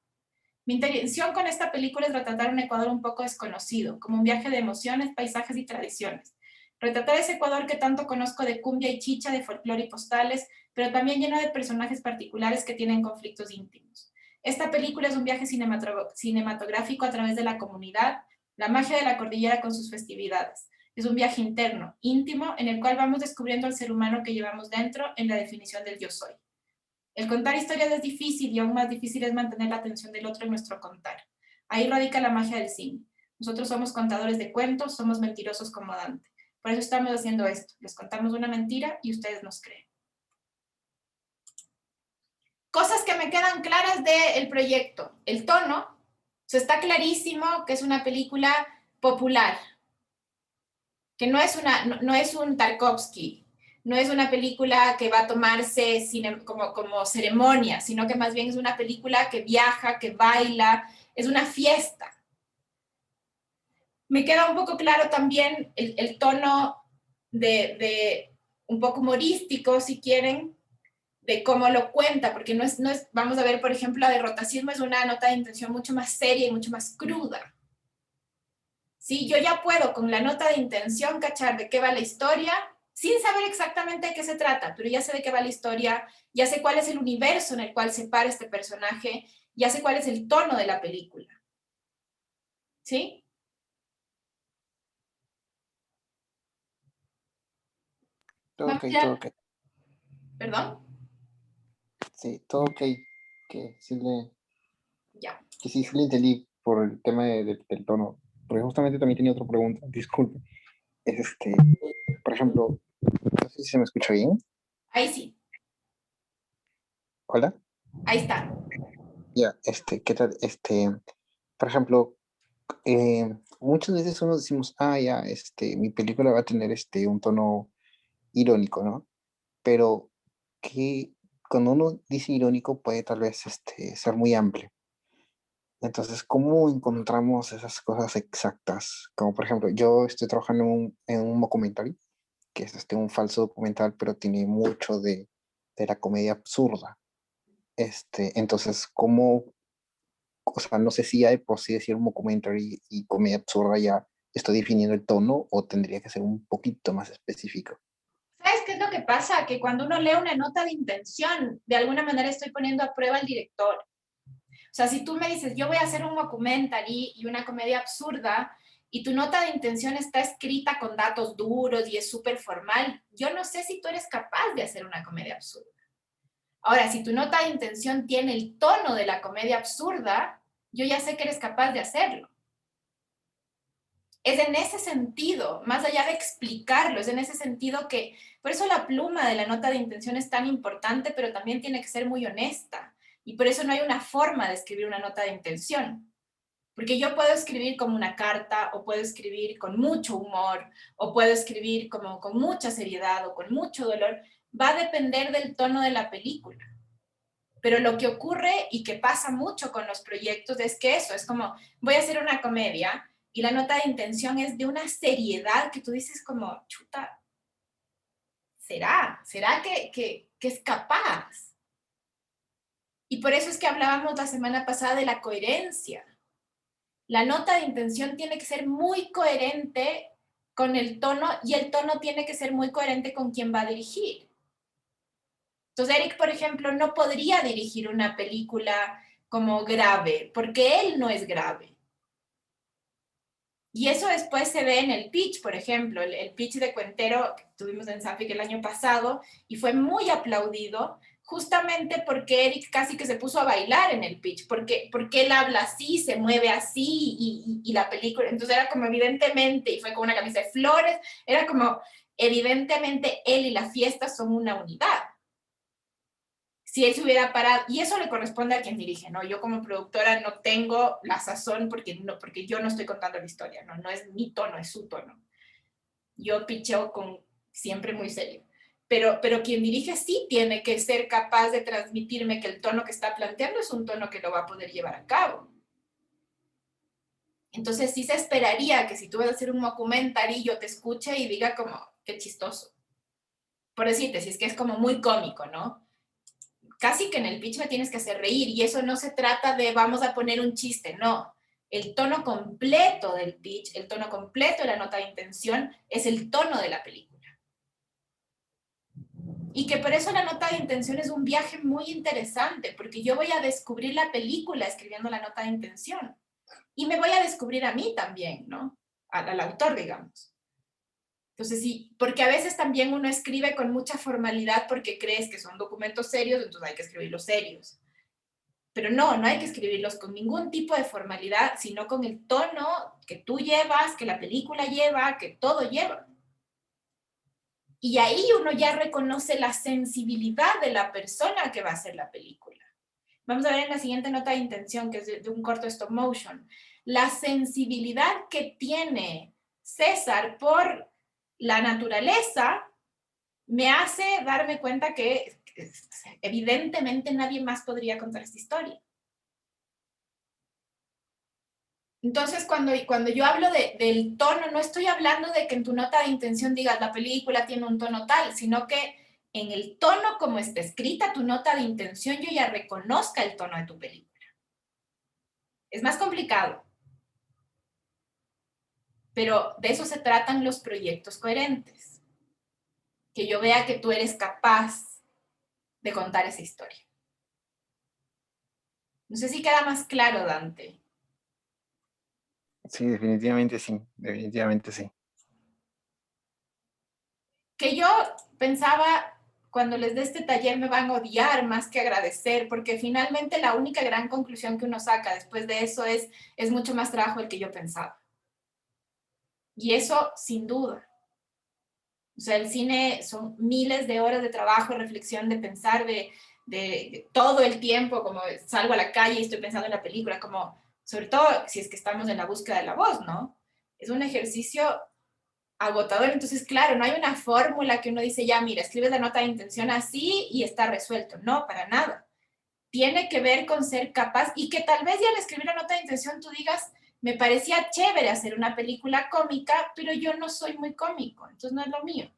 Mi intención con esta película es retratar un Ecuador un poco desconocido, como un viaje de emociones, paisajes y tradiciones. Retratar ese Ecuador que tanto conozco de cumbia y chicha, de folclore y postales, pero también lleno de personajes particulares que tienen conflictos íntimos. Esta película es un viaje cinematográfico a través de la comunidad, la magia de la cordillera con sus festividades. Es un viaje interno, íntimo, en el cual vamos descubriendo al ser humano que llevamos dentro en la definición del yo soy. El contar historias es difícil y aún más difícil es mantener la atención del otro en nuestro contar. Ahí radica la magia del cine. Nosotros somos contadores de cuentos, somos mentirosos como Dante. Por eso estamos haciendo esto. Les contamos una mentira y ustedes nos creen. Cosas que me quedan claras del proyecto. El tono, está clarísimo que es una película popular, que no es un Tarkovsky, no es una película que va a tomarse como ceremonia, sino que más bien es una película que viaja, que baila, es una fiesta. Me queda un poco claro también el tono de un poco humorístico, si quieren, de cómo lo cuenta, porque no es, vamos a ver, por ejemplo, la de Rotacismo es una nota de intención mucho más seria y mucho más cruda. Sí, yo ya puedo con la nota de intención cachar de qué va la historia, sin saber exactamente de qué se trata, pero ya sé de qué va la historia, ya sé cuál es el universo en el cual se para este personaje, ya sé cuál es el tono de la película. ¿Sí? Todo Vamos ok, todo ya. ok. ¿Perdón? Sí, todo ok. Ya. Que sí le entendí por el tema del tono. Porque justamente también tenía otra pregunta, disculpe. Es por ejemplo, no sé si se me escucha bien. Ahí sí. Hola. Ahí está. Ya, ¿qué tal? Por ejemplo, muchas veces uno decimos, ah, ya, mi película va a tener un tono irónico, ¿no? Pero que cuando uno dice irónico puede tal vez ser muy amplio. Entonces, ¿cómo encontramos esas cosas exactas? Como por ejemplo, yo estoy trabajando en un documental, que es un falso documental, pero tiene mucho de la comedia absurda. Entonces, ¿cómo, o sea, no sé si ya de por sí decir un documentary y comedia absurda ya estoy definiendo el tono o tendría que ser un poquito más específico? ¿Sabes qué es lo que pasa? Que cuando uno lee una nota de intención, de alguna manera estoy poniendo a prueba al director. O sea, si tú me dices, yo voy a hacer un documentary y una comedia absurda, y tu nota de intención está escrita con datos duros y es súper formal, yo no sé si tú eres capaz de hacer una comedia absurda. Ahora, si tu nota de intención tiene el tono de la comedia absurda, yo ya sé que eres capaz de hacerlo. Es en ese sentido, más allá de explicarlo, es en ese sentido que, por eso la pluma de la nota de intención es tan importante, pero también tiene que ser muy honesta. Y por eso no hay una forma de escribir una nota de intención. Porque yo puedo escribir como una carta, o puedo escribir con mucho humor, o puedo escribir como con mucha seriedad o con mucho dolor. Va a depender del tono de la película. Pero lo que ocurre y que pasa mucho con los proyectos es que eso, es como, voy a hacer una comedia y la nota de intención es de una seriedad que tú dices como, chuta, ¿será? ¿Será que es capaz? Y por eso es que hablábamos la semana pasada de la coherencia. La nota de intención tiene que ser muy coherente con el tono y el tono tiene que ser muy coherente con quien va a dirigir. Entonces, Eric, por ejemplo, no podría dirigir una película como grave, porque él no es grave. Y eso después se ve en el pitch, por ejemplo, el pitch de Cuentero que tuvimos en Safic el año pasado y fue muy aplaudido, justamente porque Eric casi que se puso a bailar en el pitch, porque él habla así, se mueve así y la película, entonces era como evidentemente, y fue con una camisa de flores, era como evidentemente él y la fiesta son una unidad. Si él se hubiera parado, y eso le corresponde a quien dirige, ¿no? Yo como productora no tengo la sazón porque yo no estoy contando la historia, ¿no? No es mi tono, es su tono. Yo picheo con siempre muy serio. Pero quien dirige sí tiene que ser capaz de transmitirme que el tono que está planteando es un tono que lo va a poder llevar a cabo. Entonces sí se esperaría que si tú vas a hacer un documental yo te escuche y diga como, qué chistoso. Por decirte, si es que es como muy cómico, ¿no? Casi que en el pitch me tienes que hacer reír y eso no se trata de vamos a poner un chiste, no. El tono completo del pitch, el tono completo de la nota de intención es el tono de la película. Y que por eso la nota de intención es un viaje muy interesante, porque yo voy a descubrir la película escribiendo la nota de intención. Y me voy a descubrir a mí también, ¿no? Al autor, digamos. Entonces, sí, porque a veces también uno escribe con mucha formalidad porque crees que son documentos serios, entonces hay que escribirlos serios. Pero no hay que escribirlos con ningún tipo de formalidad, sino con el tono que tú llevas, que la película lleva, que todo lleva. Y ahí uno ya reconoce la sensibilidad de la persona que va a hacer la película. Vamos a ver en la siguiente nota de intención, que es de un corto stop motion. La sensibilidad que tiene César por la naturaleza me hace darme cuenta que evidentemente nadie más podría contar esta historia. Entonces, cuando yo hablo del tono, no estoy hablando de que en tu nota de intención digas la película tiene un tono tal, sino que en el tono como está escrita tu nota de intención yo ya reconozca el tono de tu película. Es más complicado, pero de eso se tratan los proyectos coherentes. Que yo vea que tú eres capaz de contar esa historia. No sé si queda más claro, Dante. Sí, definitivamente sí, definitivamente sí. Que yo pensaba, cuando les dé este taller me van a odiar más que agradecer, porque finalmente la única gran conclusión que uno saca después de eso es mucho más trabajo del que yo pensaba. Y eso sin duda. O sea, el cine son miles de horas de trabajo, reflexión, de pensar, de todo el tiempo, como salgo a la calle y estoy pensando en la película, como, sobre todo si es que estamos en la búsqueda de la voz, ¿no? Es un ejercicio agotador, entonces, claro, no hay una fórmula que uno dice, ya, mira, escribes la nota de intención así y está resuelto. No, para nada. Tiene que ver con ser capaz y que tal vez ya al escribir la nota de intención tú digas, me parecía chévere hacer una película cómica, pero yo no soy muy cómico, entonces no es lo mío.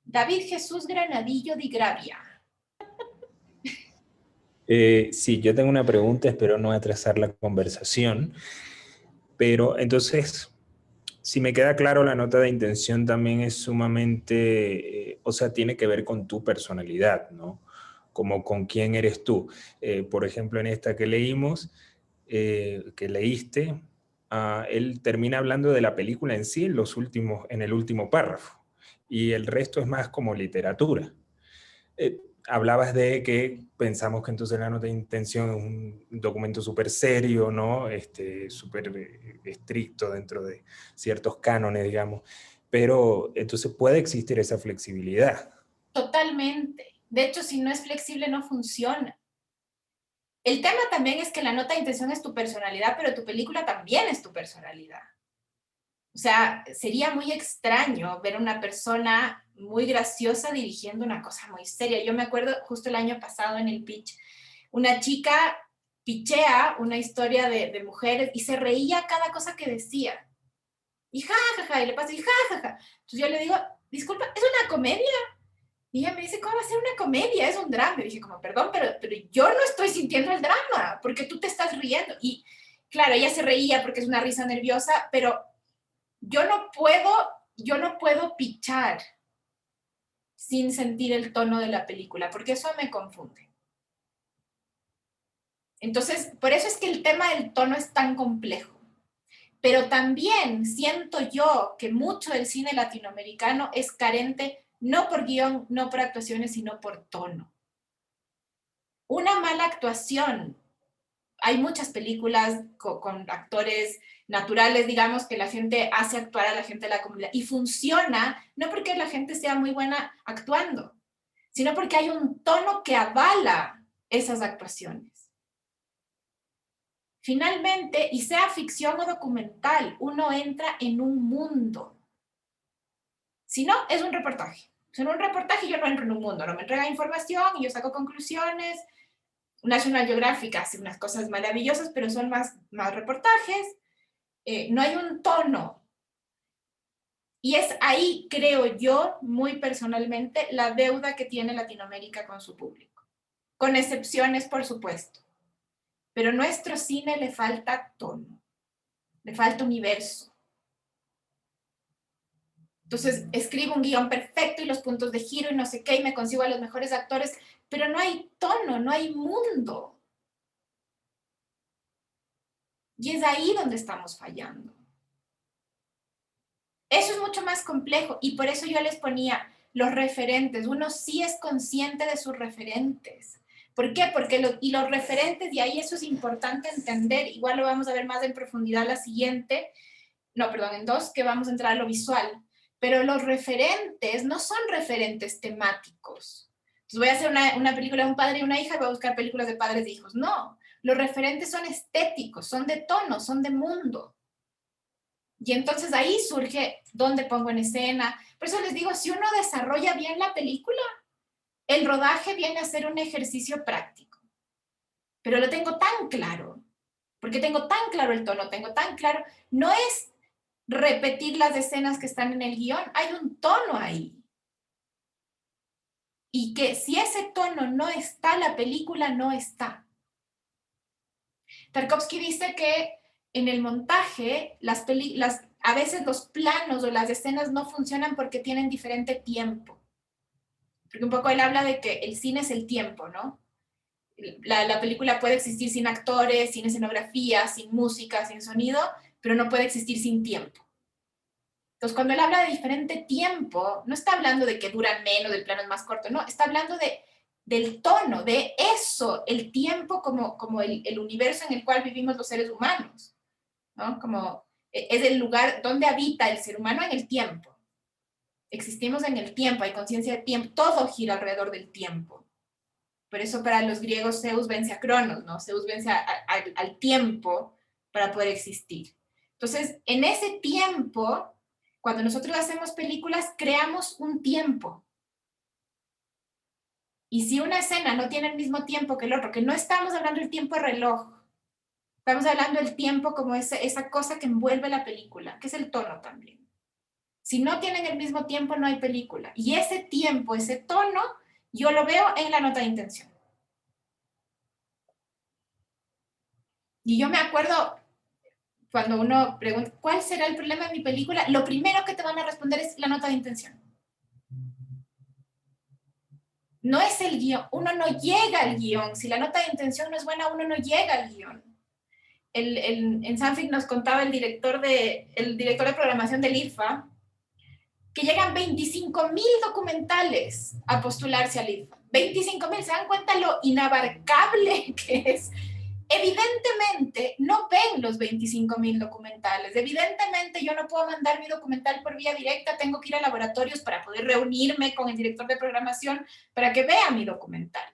David Jesús Granadillo de Gravia. Sí, yo tengo una pregunta, espero no atrasar la conversación, pero entonces, si me queda claro, la nota de intención también es sumamente, o sea, tiene que ver con tu personalidad, ¿no? Como con quién eres tú. Por ejemplo, en esta que leímos, que leíste, él termina hablando de la película en sí en el último párrafo, y el resto es más como literatura. Hablabas de que pensamos que entonces la nota de intención es un documento súper serio, ¿no? Súper estricto dentro de ciertos cánones, digamos, pero entonces puede existir esa flexibilidad. Totalmente. De hecho, si no es flexible, no funciona. El tema también es que la nota de intención es tu personalidad, pero tu película también es tu personalidad. O sea, sería muy extraño ver a una persona muy graciosa dirigiendo una cosa muy seria. Yo me acuerdo justo el año pasado en el pitch, una chica pichea una historia de mujeres y se reía cada cosa que decía. Y jajaja, y le pasa y jajaja. Entonces yo le digo, disculpa, ¿es una comedia? Y ella me dice, ¿cómo va a ser una comedia? Es un drama. Y dije, como, perdón, pero yo no estoy sintiendo el drama, porque tú te estás riendo. Y claro, ella se reía porque es una risa nerviosa, pero yo no puedo pichar sin sentir el tono de la película, porque eso me confunde. Entonces, por eso es que el tema del tono es tan complejo. Pero también siento yo que mucho del cine latinoamericano es carente no por guión, no por actuaciones, sino por tono. Una mala actuación. Hay muchas películas con actores naturales, digamos, que la gente hace actuar a la gente de la comunidad. Y funciona no porque la gente sea muy buena actuando, sino porque hay un tono que avala esas actuaciones. Finalmente, y sea ficción o documental, uno entra en un mundo. Si no, es un reportaje. Si en un reportaje yo no entro en un mundo, no me entrega información y yo saco conclusiones. National Geographic hace unas cosas maravillosas, pero son más reportajes. No hay un tono. Y es ahí, creo yo, muy personalmente, la deuda que tiene Latinoamérica con su público. Con excepciones, por supuesto. Pero a nuestro cine le falta tono, le falta universo. Entonces, escribo un guión perfecto y los puntos de giro y no sé qué, y me consigo a los mejores actores, pero no hay tono, no hay mundo. Y es ahí donde estamos fallando. Eso es mucho más complejo y por eso yo les ponía los referentes. Uno sí es consciente de sus referentes. ¿Por qué? Porque los referentes, y ahí eso es importante entender, igual lo vamos a ver más en profundidad la siguiente, no, perdón, en 2, que vamos a entrar a lo visual. Pero los referentes no son referentes temáticos. Entonces voy a hacer una película de un padre y una hija y voy a buscar películas de padres e hijos. No, los referentes son estéticos, son de tono, son de mundo. Y entonces ahí surge dónde pongo en escena. Por eso les digo, si uno desarrolla bien la película, el rodaje viene a ser un ejercicio práctico. Pero lo tengo tan claro, porque tengo tan claro el tono, tengo tan claro, no es repetir las escenas que están en el guión, hay un tono ahí. Y que si ese tono no está, la película no está. Tarkovsky dice que en el montaje, a veces los planos o las escenas no funcionan porque tienen diferente tiempo. Porque un poco él habla de que el cine es el tiempo, ¿no? La película puede existir sin actores, sin escenografía, sin música, sin sonido, pero no puede existir sin tiempo. Entonces, cuando él habla de diferente tiempo, no está hablando de que duran menos, el plano es más corto, no, está hablando del tono, de eso, el tiempo como el universo en el cual vivimos los seres humanos, ¿no? Como es el lugar donde habita el ser humano en el tiempo. Existimos en el tiempo, hay conciencia de tiempo, todo gira alrededor del tiempo. Por eso para los griegos Zeus vence a Cronos, ¿no? Zeus vence al tiempo para poder existir. Entonces, en ese tiempo, cuando nosotros hacemos películas, creamos un tiempo. Y si una escena no tiene el mismo tiempo que el otro, que no estamos hablando del tiempo de reloj, estamos hablando del tiempo como esa cosa que envuelve la película, que es el tono también. Si no tienen el mismo tiempo, no hay película. Y ese tiempo, ese tono, yo lo veo en la nota de intención. Y yo me acuerdo cuando uno pregunta, ¿cuál será el problema de mi película? Lo primero que te van a responder es la nota de intención. No es el guión, uno no llega al guión. Si la nota de intención no es buena, uno no llega al guión. En Sanfic nos contaba el director de programación del IRFA que llegan 25,000 documentales a postularse al IRFA. 25,000, ¿se dan cuenta lo inabarcable que es? Evidentemente no ven los 25,000 documentales. Evidentemente yo no puedo mandar mi documental por vía directa, tengo que ir a laboratorios para poder reunirme con el director de programación para que vea mi documental.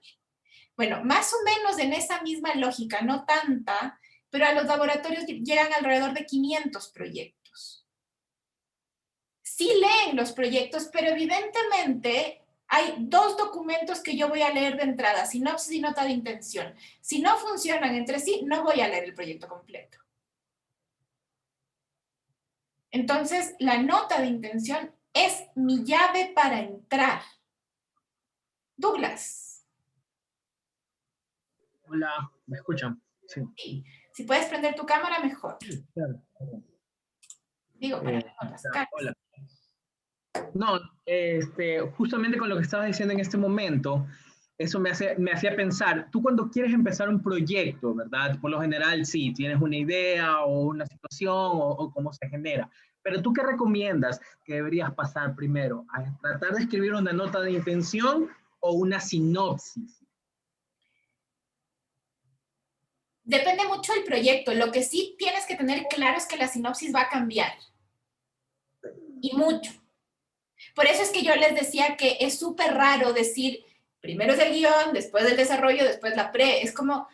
Bueno, más o menos en esa misma lógica, no tanta, pero a los laboratorios llegan alrededor de 500 proyectos. Sí leen los proyectos, pero evidentemente hay 2 documentos que yo voy a leer de entrada, sinopsis y nota de intención. Si no funcionan entre sí, no voy a leer el proyecto completo. Entonces, la nota de intención es mi llave para entrar. Douglas, Hola, ¿me escuchan? Sí, sí, si puedes prender tu cámara, mejor. claro. Digo, para ver otras Ya, caras. hola. No, justamente con lo que estabas diciendo en este momento, eso me hacía pensar, tú cuando quieres empezar un proyecto, ¿verdad? Por lo general, sí, tienes una idea o una situación o cómo se genera. Pero tú, ¿qué recomiendas que deberías pasar primero? ¿A tratar de escribir una nota de intención o una sinopsis? Depende mucho del proyecto. Lo que sí tienes que tener claro es que la sinopsis va a cambiar. Y mucho. Por eso es que yo les decía que es súper raro decir, primero es el guión, después el desarrollo, después la pre. Es como,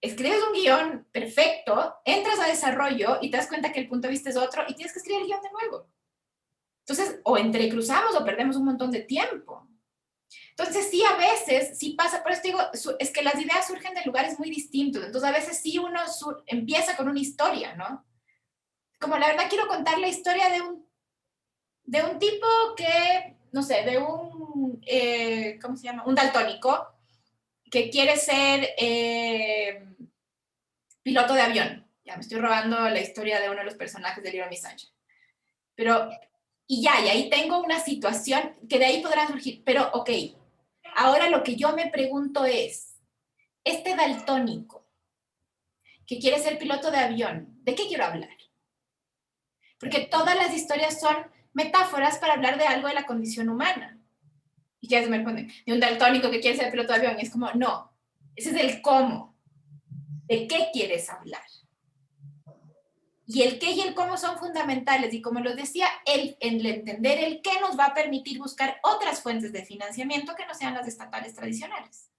escribes un guión perfecto, entras a desarrollo y te das cuenta que el punto de vista es otro y tienes que escribir el guión de nuevo. Entonces, o entrecruzamos o perdemos un montón de tiempo. Entonces, sí, a veces, sí pasa, por eso digo, es que las ideas surgen de lugares muy distintos. Entonces, a veces sí uno empieza con una historia, ¿no? Como la verdad quiero contar la historia de un tipo que, no sé, de un, ¿cómo se llama? Un daltónico que quiere ser piloto de avión. Ya me estoy robando la historia de uno de los personajes del libro Miss Sunshine. Pero, y ahí tengo una situación que de ahí podrá surgir. Pero, ok, ahora lo que yo me pregunto es, este daltónico que quiere ser piloto de avión, ¿de qué quiero hablar? Porque todas las historias son metáforas para hablar de algo de la condición humana. Y ya se me responden, de un daltónico que quiere ser piloto de avión. Y es como, no, ese es el cómo. ¿De qué quieres hablar? Y el qué y el cómo son fundamentales. Y como les decía, el entender el qué nos va a permitir buscar otras fuentes de financiamiento que no sean las estatales tradicionales.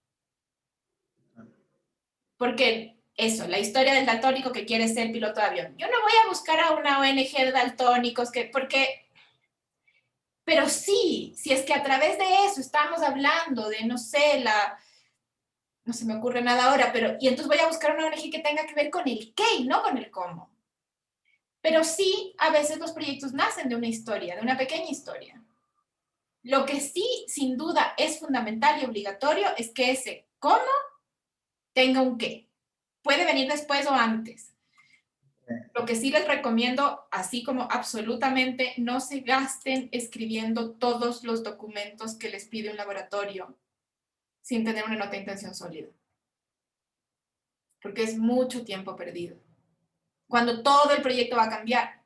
Porque eso, la historia del daltónico que quiere ser piloto de avión. Yo no voy a buscar a una ONG de daltónicos porque, pero sí, si es que a través de eso estamos hablando de, no sé, no se me ocurre nada ahora, pero, y entonces voy a buscar una ONG que tenga que ver con el qué y no con el cómo. Pero sí, a veces los proyectos nacen de una historia, de una pequeña historia. Lo que sí, sin duda, es fundamental y obligatorio es que ese cómo tenga un qué. Puede venir después o antes. Lo que sí les recomiendo, así como absolutamente no se gasten escribiendo todos los documentos que les pide un laboratorio sin tener una nota de intención sólida. Porque es mucho tiempo perdido. Cuando todo el proyecto va a cambiar.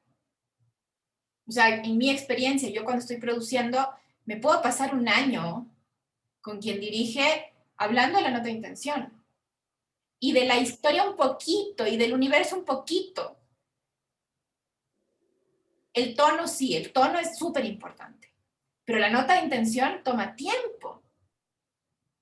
O sea, en mi experiencia, yo cuando estoy produciendo, me puedo pasar un año con quien dirige hablando de la nota de intención. Y de la historia un poquito, y del universo un poquito. El tono sí, el tono es súper importante. Pero la nota de intención toma tiempo.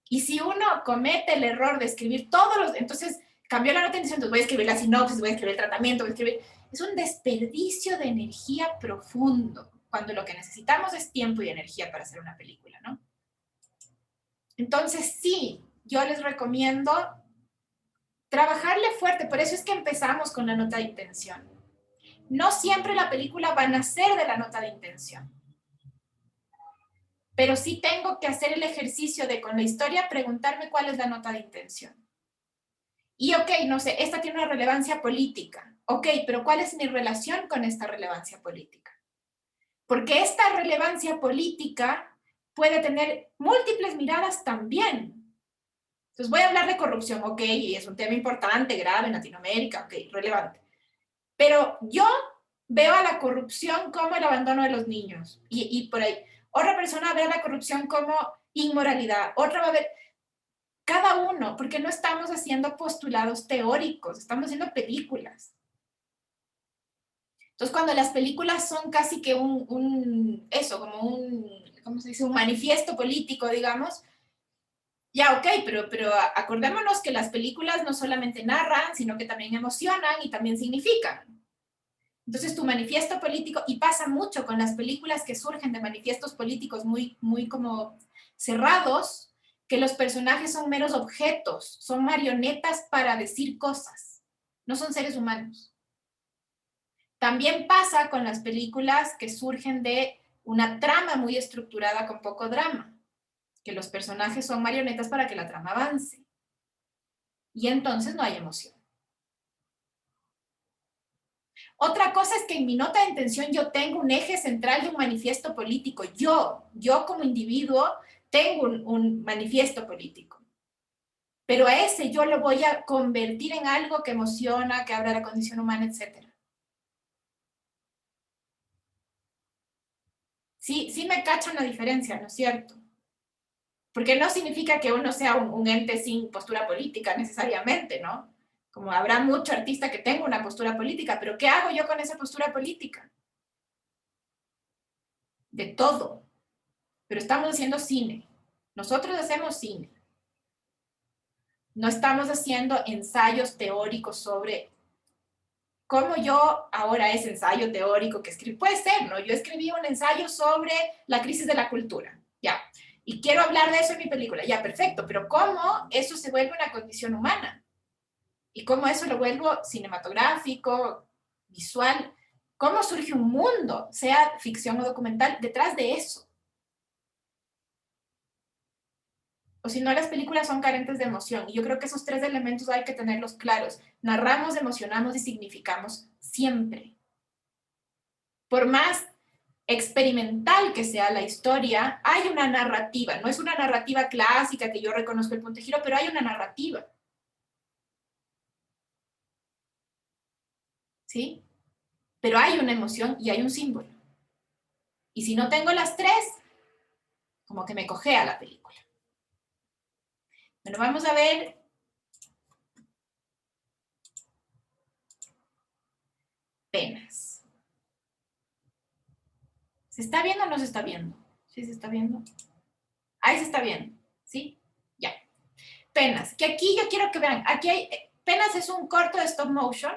Y si uno comete el error de escribir todos los... Entonces, cambió la nota de intención, entonces voy a escribir la sinopsis, voy a escribir el tratamiento, voy a escribir... Es un desperdicio de energía profundo, cuando lo que necesitamos es tiempo y energía para hacer una película, ¿no? Entonces, sí, yo les recomiendo trabajarle fuerte, por eso es que empezamos con la nota de intención. No siempre la película va a nacer de la nota de intención, pero sí tengo que hacer el ejercicio de con la historia preguntarme cuál es la nota de intención. Y ok, no sé, esta tiene una relevancia política. Ok, pero ¿cuál es mi relación con esta relevancia política? Porque esta relevancia política puede tener múltiples miradas también. Entonces voy a hablar de corrupción, ok, y es un tema importante, grave en Latinoamérica, ok, relevante. Pero yo veo a la corrupción como el abandono de los niños y por ahí. Otra persona ve a la corrupción como inmoralidad, otra va a ver, cada uno, porque no estamos haciendo postulados teóricos, estamos haciendo películas. Entonces, cuando las películas son casi que eso, como ¿cómo se dice? Un manifiesto político, digamos, ya, ok, pero acordémonos que las películas no solamente narran, sino que también emocionan y también significan. Entonces, tu manifiesto político, y pasa mucho con las películas que surgen de manifiestos políticos muy, muy como cerrados, que los personajes son meros objetos, son marionetas para decir cosas, no son seres humanos. También pasa con las películas que surgen de una trama muy estructurada con poco drama, que los personajes son marionetas para que la trama avance. Y entonces no hay emoción. Otra cosa es que en mi nota de intención yo tengo un eje central de un manifiesto político. Yo como individuo tengo un manifiesto político. Pero a ese yo lo voy a convertir en algo que emociona, que habla de la condición humana, etc. Sí me cachan la diferencia, ¿no es cierto? Porque no significa que uno sea un ente sin postura política necesariamente, ¿no? Como habrá mucho artista que tenga una postura política, pero ¿qué hago yo con esa postura política? De todo. Pero estamos haciendo cine. Nosotros hacemos cine. No estamos haciendo ensayos teóricos sobre cómo yo ahora ese ensayo teórico que escribí. Puede ser, ¿no? Yo escribí un ensayo sobre la crisis de la cultura, ya. Y quiero hablar de eso en mi película, ya, perfecto. Pero ¿cómo eso se vuelve una condición humana? Y cómo eso lo vuelvo cinematográfico, visual. ¿Cómo surge un mundo, sea ficción o documental, detrás de eso? O si no, las películas son carentes de emoción. Y yo creo que esos tres elementos hay que tenerlos claros. Narramos, emocionamos y significamos siempre. Por más experimental que sea la historia, hay una narrativa. No es una narrativa clásica que yo reconozco el punto de giro, pero hay una narrativa. ¿Sí? Pero hay una emoción y hay un símbolo. Y si no tengo las tres, como que me cojea la película. Bueno, vamos a ver. Penas. ¿Se está viendo o no se está viendo? ¿Sí se está viendo? Ahí se está viendo, ¿sí? Ya. Penas, que aquí yo quiero que vean, aquí hay, Penas es un corto de stop motion,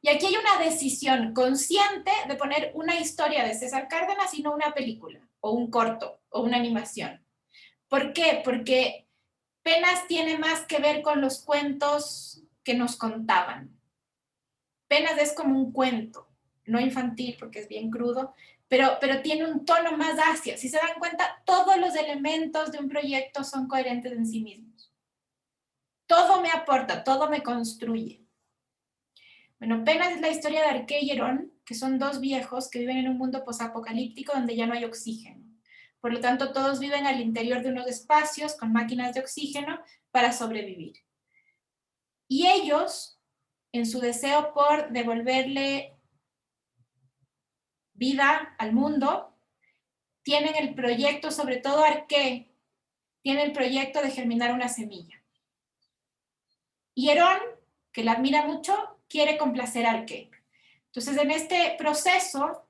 y aquí hay una decisión consciente de poner una historia de César Cárdenas y no una película, o un corto, o una animación. ¿Por qué? Porque Penas tiene más que ver con los cuentos que nos contaban. Penas es como un cuento, no infantil porque es bien crudo, pero tiene un tono más hacia. Si se dan cuenta, todos los elementos de un proyecto son coherentes en sí mismos. Todo me aporta, todo me construye. Bueno, Penas es la historia de Arqué y Herón, que son dos viejos que viven en un mundo posapocalíptico donde ya no hay oxígeno. Por lo tanto, todos viven al interior de unos espacios con máquinas de oxígeno para sobrevivir. Y ellos, en su deseo por devolverle vida al mundo, tienen el proyecto, sobre todo Arqué, tiene el proyecto de germinar una semilla. Y Herón, que la admira mucho, quiere complacer a Arqué. Entonces, en este proceso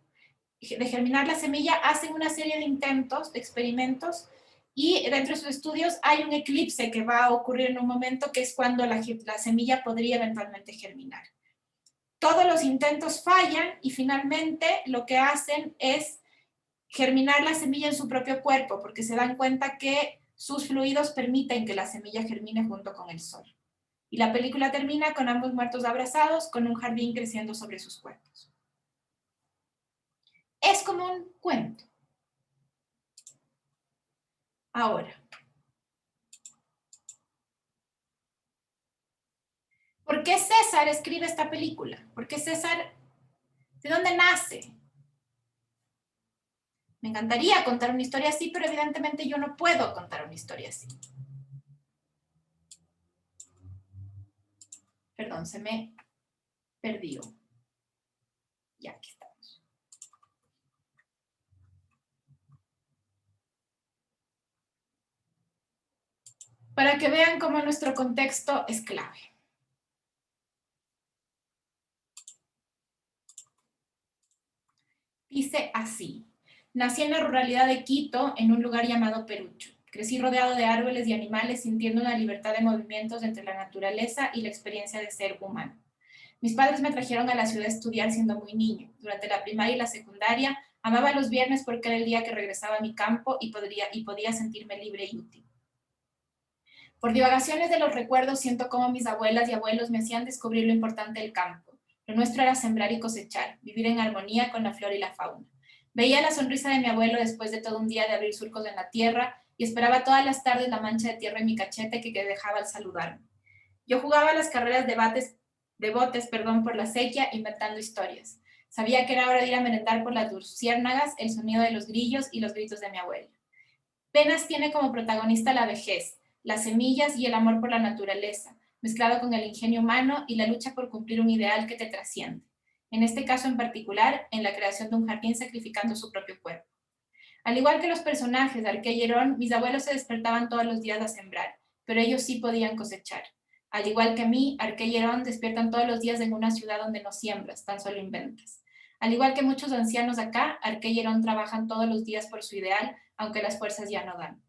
de germinar la semilla, hacen una serie de intentos, de experimentos, y dentro de sus estudios hay un eclipse que va a ocurrir en un momento que es cuando la semilla podría eventualmente germinar. Todos los intentos fallan y finalmente lo que hacen es germinar la semilla en su propio cuerpo, porque se dan cuenta que sus fluidos permiten que la semilla germine junto con el sol. Y la película termina con ambos muertos abrazados, con un jardín creciendo sobre sus cuerpos. Es como un cuento. Ahora, ¿por qué César escribe esta película? ¿Por qué César, de dónde nace? Me encantaría contar una historia así, pero evidentemente yo no puedo contar una historia así. Perdón, se me perdió. Ya, aquí estamos. Para que vean cómo nuestro contexto es clave. Dice así: nací en la ruralidad de Quito, en un lugar llamado Perucho. Crecí rodeado de árboles y animales, sintiendo una libertad de movimientos entre la naturaleza y la experiencia de ser humano. Mis padres me trajeron a la ciudad a estudiar siendo muy niño. Durante la primaria y la secundaria, amaba los viernes porque era el día que regresaba a mi campo y podía sentirme libre y útil. Por divagaciones de los recuerdos, siento cómo mis abuelas y abuelos me hacían descubrir lo importante del campo. Lo nuestro era sembrar y cosechar, vivir en armonía con la flora y la fauna. Veía la sonrisa de mi abuelo después de todo un día de abrir surcos en la tierra y esperaba todas las tardes la mancha de tierra en mi cachete que dejaba al saludarme. Yo jugaba las carreras de botes por la sequía inventando historias. Sabía que era hora de ir a merendar por las luciérnagas, el sonido de los grillos y los gritos de mi abuela. Penas tiene como protagonista la vejez, las semillas y el amor por la naturaleza, mezclado con el ingenio humano y la lucha por cumplir un ideal que te trasciende. En este caso en particular, en la creación de un jardín sacrificando su propio cuerpo. Al igual que los personajes de Arqué y Herón, mis abuelos se despertaban todos los días a sembrar, pero ellos sí podían cosechar. Al igual que a mí, Arqué y Herón despiertan todos los días en una ciudad donde no siembras, tan solo inventas. Al igual que muchos ancianos acá, Arqué y Herón trabajan todos los días por su ideal, aunque las fuerzas ya no dan.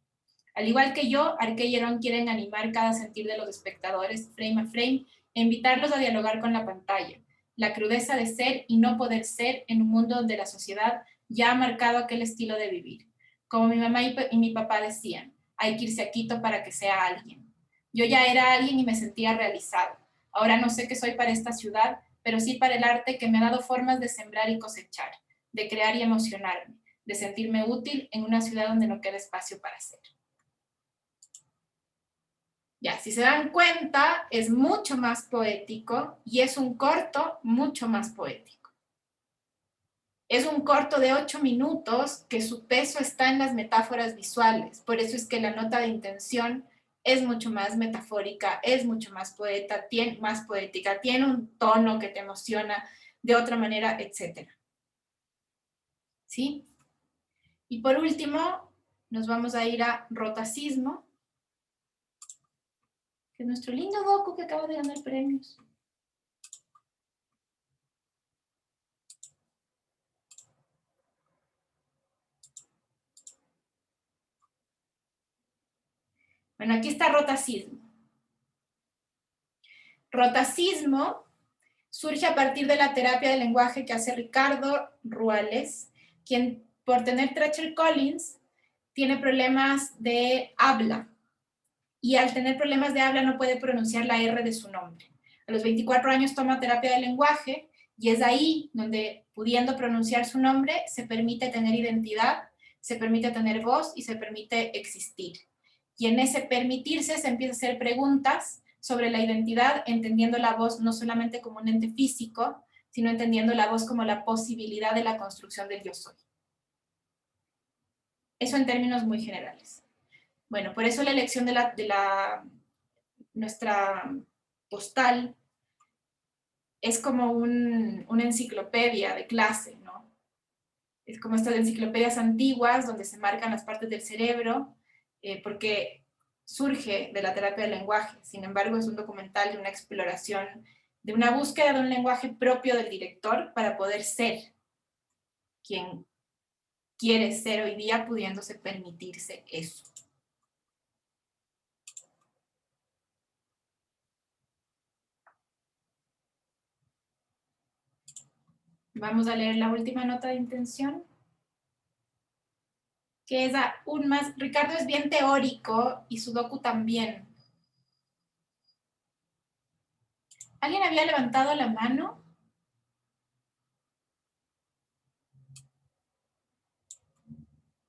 Al igual que yo, Arqué y Herón quieren animar cada sentir de los espectadores, frame a frame, e invitarlos a dialogar con la pantalla. La crudeza de ser y no poder ser en un mundo donde la sociedad ya ha marcado aquel estilo de vivir. Como mi mamá y mi papá decían, hay que irse a Quito para que sea alguien. Yo ya era alguien y me sentía realizado. Ahora no sé qué soy para esta ciudad, pero sí para el arte que me ha dado formas de sembrar y cosechar, de crear y emocionarme, de sentirme útil en una ciudad donde no queda espacio para ser. Ya, si se dan cuenta, es mucho más poético y es un corto mucho más poético. Es un corto de 8 minutos que su peso está en las metáforas visuales. Por eso es que la nota de intención es mucho más metafórica, es mucho más poética, tiene un tono que te emociona de otra manera, etc. ¿Sí? Y por último, nos vamos a ir a Rotacismo, que es nuestro lindo docu que acaba de ganar premios. Bueno, aquí está Rotacismo. Rotacismo surge a partir de la terapia del lenguaje que hace Ricardo Ruales, quien por tener Treacher Collins tiene problemas de habla y al tener problemas de habla no puede pronunciar la R de su nombre. A los 24 años toma terapia del lenguaje y es ahí donde, pudiendo pronunciar su nombre, se permite tener identidad, se permite tener voz y se permite existir. Y en ese permitirse se empieza a hacer preguntas sobre la identidad, entendiendo la voz no solamente como un ente físico, sino entendiendo la voz como la posibilidad de la construcción del yo soy. Eso en términos muy generales. Bueno, por eso la elección de nuestra postal es como una enciclopedia de clase, ¿no? Es como estas enciclopedias antiguas donde se marcan las partes del cerebro, porque surge de la terapia del lenguaje. Sin embargo, es un documental de una exploración, de una búsqueda de un lenguaje propio del director para poder ser quien quiere ser hoy día, pudiéndose permitirse eso. Vamos a leer la última nota de intención, que es aún más, Ricardo es bien teórico y su docu también. ¿Alguien había levantado la mano?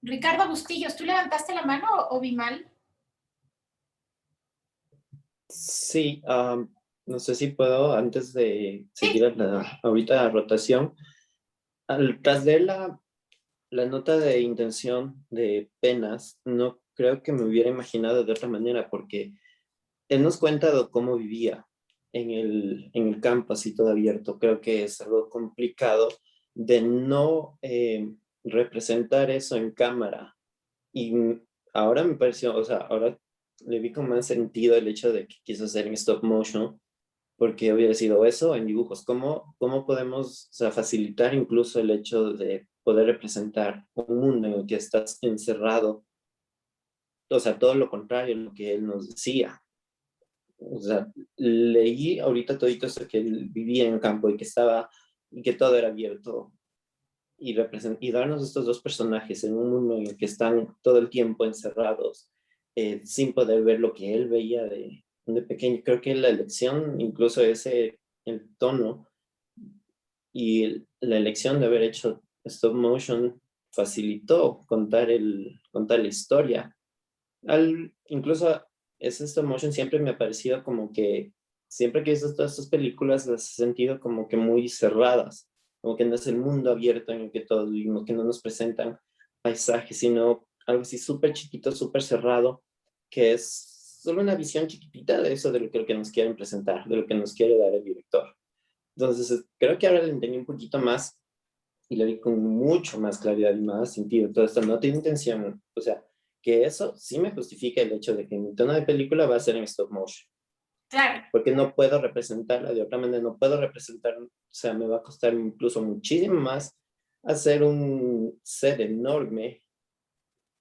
Ricardo Bustillos, ¿tú levantaste la mano o vi mal? Sí, no sé si puedo, antes de seguir ahorita la rotación, tras de la nota de intención de Penas, no creo que me hubiera imaginado de otra manera, porque él nos cuenta de cómo vivía en el campo así todo abierto. Creo que es algo complicado de no representar eso en cámara. Y ahora me pareció, o sea, ahora le vi con más sentido el hecho de que quiso hacer en stop motion, porque hubiera sido eso en dibujos. ¿Cómo podemos, o sea, facilitar incluso el hecho de poder representar un mundo en el que estás encerrado? O sea, todo lo contrario a lo que él nos decía. O sea, leí ahorita todo eso que él vivía en el campo y que todo era abierto y darnos estos dos personajes en un mundo en el que están todo el tiempo encerrados, sin poder ver lo que él veía de pequeño. Creo que la elección, incluso el tono y la elección de haber hecho stop motion facilitó contar la historia Incluso ese stop motion siempre me ha parecido como que, siempre que he visto todas estas películas, las he sentido como que muy cerradas, como que no es el mundo abierto en el que todos vivimos, que no nos presentan paisajes, sino algo así súper chiquito, súper cerrado, que es solo una visión chiquitita de eso, de lo que nos quieren presentar, de lo que nos quiere dar el director. Entonces, creo que ahora lo entendí un poquito más y lo vi con mucho más claridad y más sentido. Todo esto no tiene intención, o sea, que eso sí me justifica el hecho de que mi tono de película va a ser en stop motion, Claro, porque no puedo representarla de otra manera, no puedo representar, o sea, me va a costar incluso muchísimo más hacer un set enorme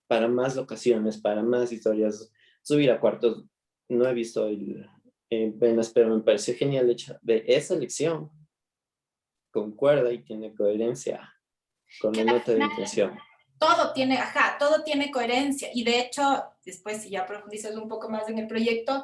para más locaciones, para más historias, subir a cuartos. No he visto Venas, pero me pareció genial el hecho de esa elección. Concuerda y tiene coherencia con que la al nota de final intención. todo tiene coherencia. Y de hecho, después si ya profundizas un poco más en el proyecto,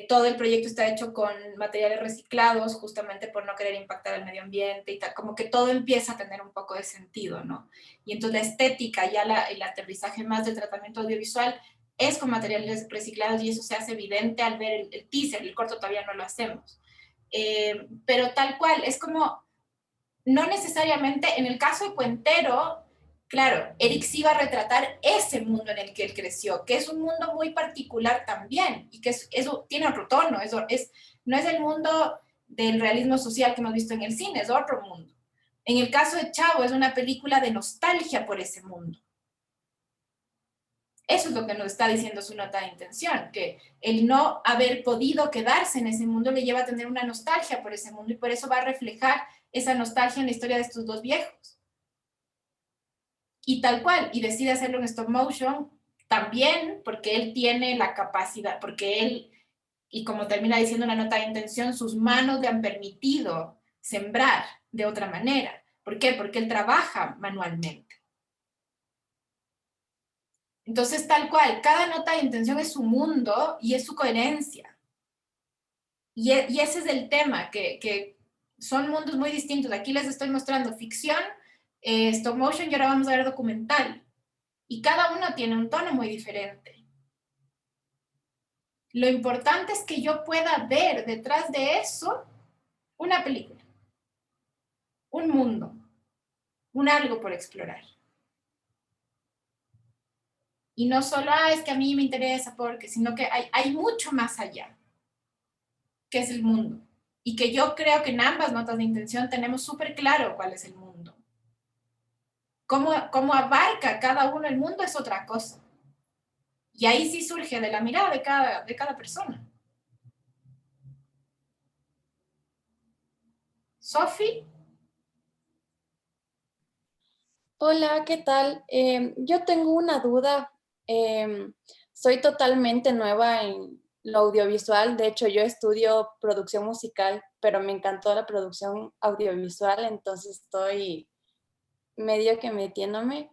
todo el proyecto está hecho con materiales reciclados, justamente por no querer impactar al medio ambiente y tal, como que todo empieza a tener un poco de sentido, ¿no? Y entonces la estética, ya el aterrizaje más del tratamiento audiovisual es con materiales reciclados y eso se hace evidente al ver el teaser, el corto todavía no lo hacemos. Pero tal cual, es como, no necesariamente, en el caso de Cuentero, claro, Eric sí va a retratar ese mundo en el que él creció, que es un mundo muy particular también, y que eso tiene otro tono, no es el mundo del realismo social que hemos visto en el cine, es otro mundo. En el caso de Chavo, es una película de nostalgia por ese mundo. Eso es lo que nos está diciendo su nota de intención, que el no haber podido quedarse en ese mundo le lleva a tener una nostalgia por ese mundo y por eso va a reflejar esa nostalgia en la historia de estos dos viejos. Y tal cual, y decide hacerlo en stop motion también porque él tiene la capacidad, porque él, y como termina diciendo la nota de intención, sus manos le han permitido sembrar de otra manera. ¿Por qué? Porque él trabaja manualmente. Entonces, tal cual, cada nota de intención es su mundo y es su coherencia. Y ese es el tema, que son mundos muy distintos. Aquí les estoy mostrando ficción, stop motion y ahora vamos a ver documental. Y cada uno tiene un tono muy diferente. Lo importante es que yo pueda ver detrás de eso una película, un mundo, un algo por explorar. Y no solo, es que a mí me interesa porque, sino que hay mucho más allá, que es el mundo. Y que yo creo que en ambas notas de intención tenemos súper claro cuál es el mundo. Cómo abarca cada uno el mundo es otra cosa. Y ahí sí surge de la mirada de cada persona. Sophie. Hola, ¿qué tal? Yo tengo una duda. Soy totalmente nueva en lo audiovisual. De hecho, yo estudio producción musical, pero me encantó la producción audiovisual, entonces estoy medio que metiéndome.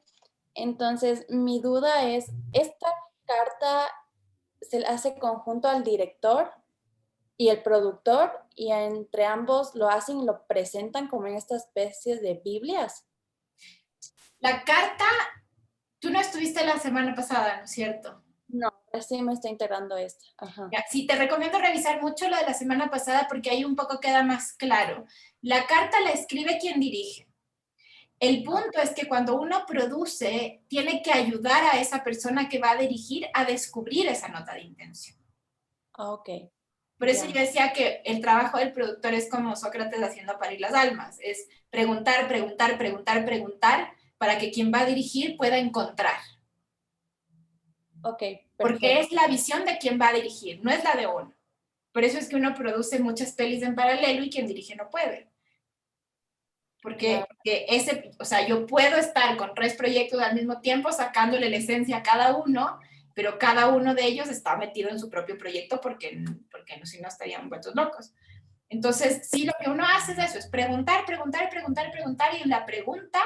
Entonces, mi duda es, ¿esta carta se le hace conjunto al director y el productor y entre ambos lo hacen y lo presentan como en estas especies de Biblias? La carta, tú no estuviste la semana pasada, ¿no es cierto? No, recién me está integrando esta. Ajá. Ya, sí, te recomiendo revisar mucho lo de la semana pasada porque ahí un poco queda más claro. La carta la escribe quien dirige. El punto es que cuando uno produce, tiene que ayudar a esa persona que va a dirigir a descubrir esa nota de intención. Ok. Por eso Ya. yo decía que el trabajo del productor es como Sócrates haciendo parir las almas. Es preguntar, preguntar, preguntar, preguntar para que quien va a dirigir pueda encontrar. Ok, Porque perfecto. es la visión de quien va a dirigir, no es la de uno. Por eso es que uno produce muchas pelis en paralelo y quien dirige no puede. Porque, Claro. o sea, yo puedo estar con 3 proyectos al mismo tiempo sacándole la esencia a cada uno, pero cada uno de ellos está metido en su propio proyecto porque si no estarían vueltos locos. Entonces, sí, lo que uno hace es eso, es preguntar, preguntar, preguntar, preguntar, y en la pregunta,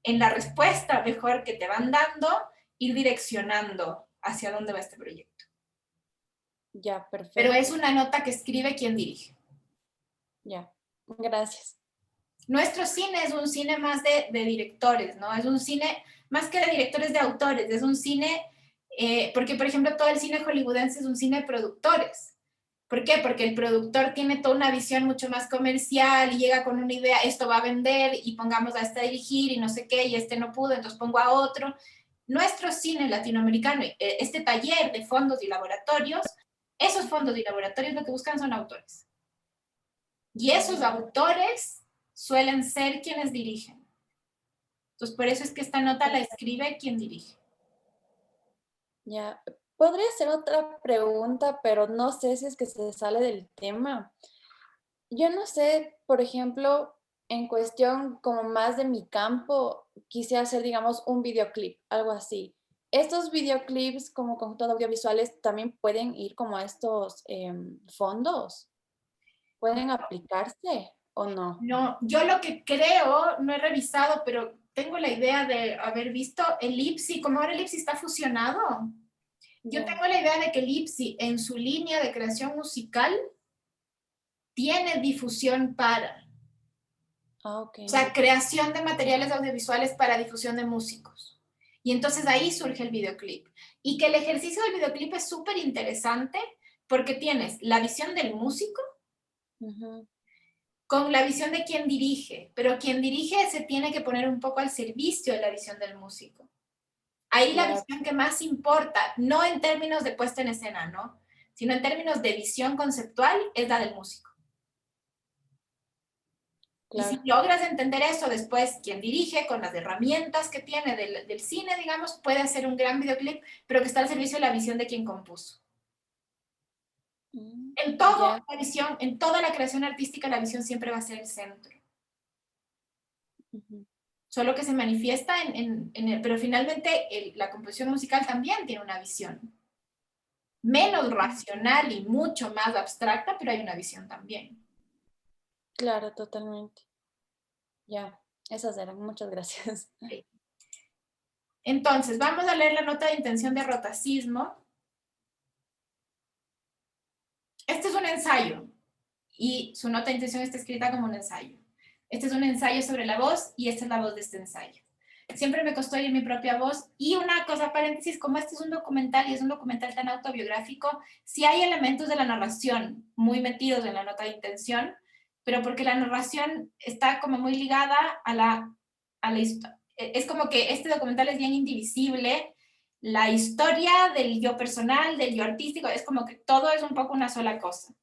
en la respuesta mejor que te van dando, ir direccionando hacia dónde va este proyecto. Ya, perfecto. Pero es una nota que escribe quien dirige. Ya, gracias. Nuestro cine es un cine más de directores, ¿no? Es un cine más que de directores, de autores, es un cine Porque, por ejemplo, todo el cine hollywoodense es un cine de productores. ¿Por qué? Porque el productor tiene toda una visión mucho más comercial y llega con una idea, esto va a vender y pongamos a este a dirigir y no sé qué, y este no pudo, entonces pongo a otro. Nuestro cine latinoamericano, este taller de fondos y laboratorios, esos fondos y laboratorios lo que buscan son autores. Y esos autores suelen ser quienes dirigen. Entonces, por eso es que esta nota la escribe quien dirige. Ya, podría ser otra pregunta, pero no sé si es que se sale del tema. Yo no sé, por ejemplo, en cuestión como más de mi campo, quisiera hacer, digamos, un videoclip, algo así. Estos videoclips como conjuntos audiovisuales también pueden ir como a estos fondos. ¿Pueden aplicarse o no? No, yo lo que creo, no he revisado, pero tengo la idea de haber visto el IPSI, como ahora el IPSI está fusionado. Yo Ya. tengo la idea de que el IPSI en su línea de creación musical tiene difusión para, Ah, ok. o sea, creación de materiales audiovisuales para difusión de músicos. Y entonces ahí surge el videoclip. Y que el ejercicio del videoclip es súper interesante porque tienes la visión del músico Ujú. con la visión de quien dirige, pero quien dirige se tiene que poner un poco al servicio de la visión del músico. Ahí la Claro, visión que más importa, no en términos de puesta en escena, ¿no? Sino en términos de visión conceptual, es la del músico. Y si claro. logras entender eso, después quien dirige con las herramientas que tiene del cine, digamos, puede hacer un gran videoclip, pero que está al servicio de la visión de quien compuso. Mm, En todo, ya. la visión, en toda la creación artística, la visión siempre va a ser el centro. Ujú. Solo que se manifiesta pero finalmente la composición musical también tiene una visión. Menos racional y mucho más abstracta, pero hay una visión también. Claro, totalmente. Ya, esas eran. Muchas gracias. Entonces, vamos a leer la nota de intención de rotacismo. Este es un ensayo y su nota de intención está escrita como un ensayo. Este es un ensayo sobre la voz y esta es la voz de este ensayo. Siempre me costó oír mi propia voz. Y una cosa, paréntesis, como este es un documental y es un documental tan autobiográfico, sí hay elementos de la narración muy metidos en la nota de intención, pero porque la narración está como muy ligada a la historia. Es como que este documental es bien indivisible. La historia del yo personal, del yo artístico, es como que todo es un poco una sola cosa.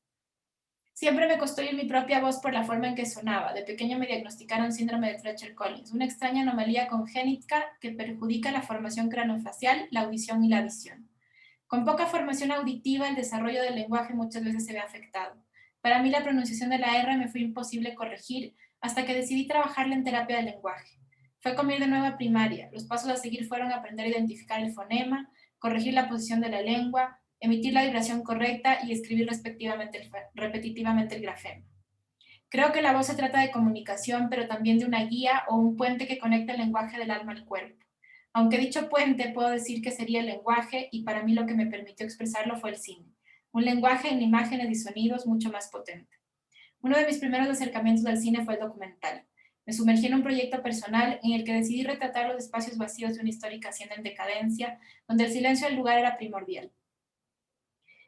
Siempre me costó oír mi propia voz por la forma en que sonaba. De pequeño me diagnosticaron síndrome de Treacher-Collins, una extraña anomalía congénita que perjudica la formación craneofacial, la audición y la visión. Con poca formación auditiva, el desarrollo del lenguaje muchas veces se ve afectado. Para mí la pronunciación de la R me fue imposible corregir hasta que decidí trabajarla en terapia del lenguaje. Fue como ir de nuevo a primaria. Los pasos a seguir fueron aprender a identificar el fonema, corregir la posición de la lengua, emitir la vibración correcta y escribir repetitivamente el grafema. Creo que la voz se trata de comunicación, pero también de una guía o un puente que conecta el lenguaje del alma al cuerpo. Aunque dicho puente puedo decir que sería el lenguaje, y para mí lo que me permitió expresarlo fue el cine. Un lenguaje en imágenes y sonidos mucho más potente. Uno de mis primeros acercamientos al cine fue el documental. Me sumergí en un proyecto personal en el que decidí retratar los espacios vacíos de una histórica hacienda en decadencia, donde el silencio del lugar era primordial.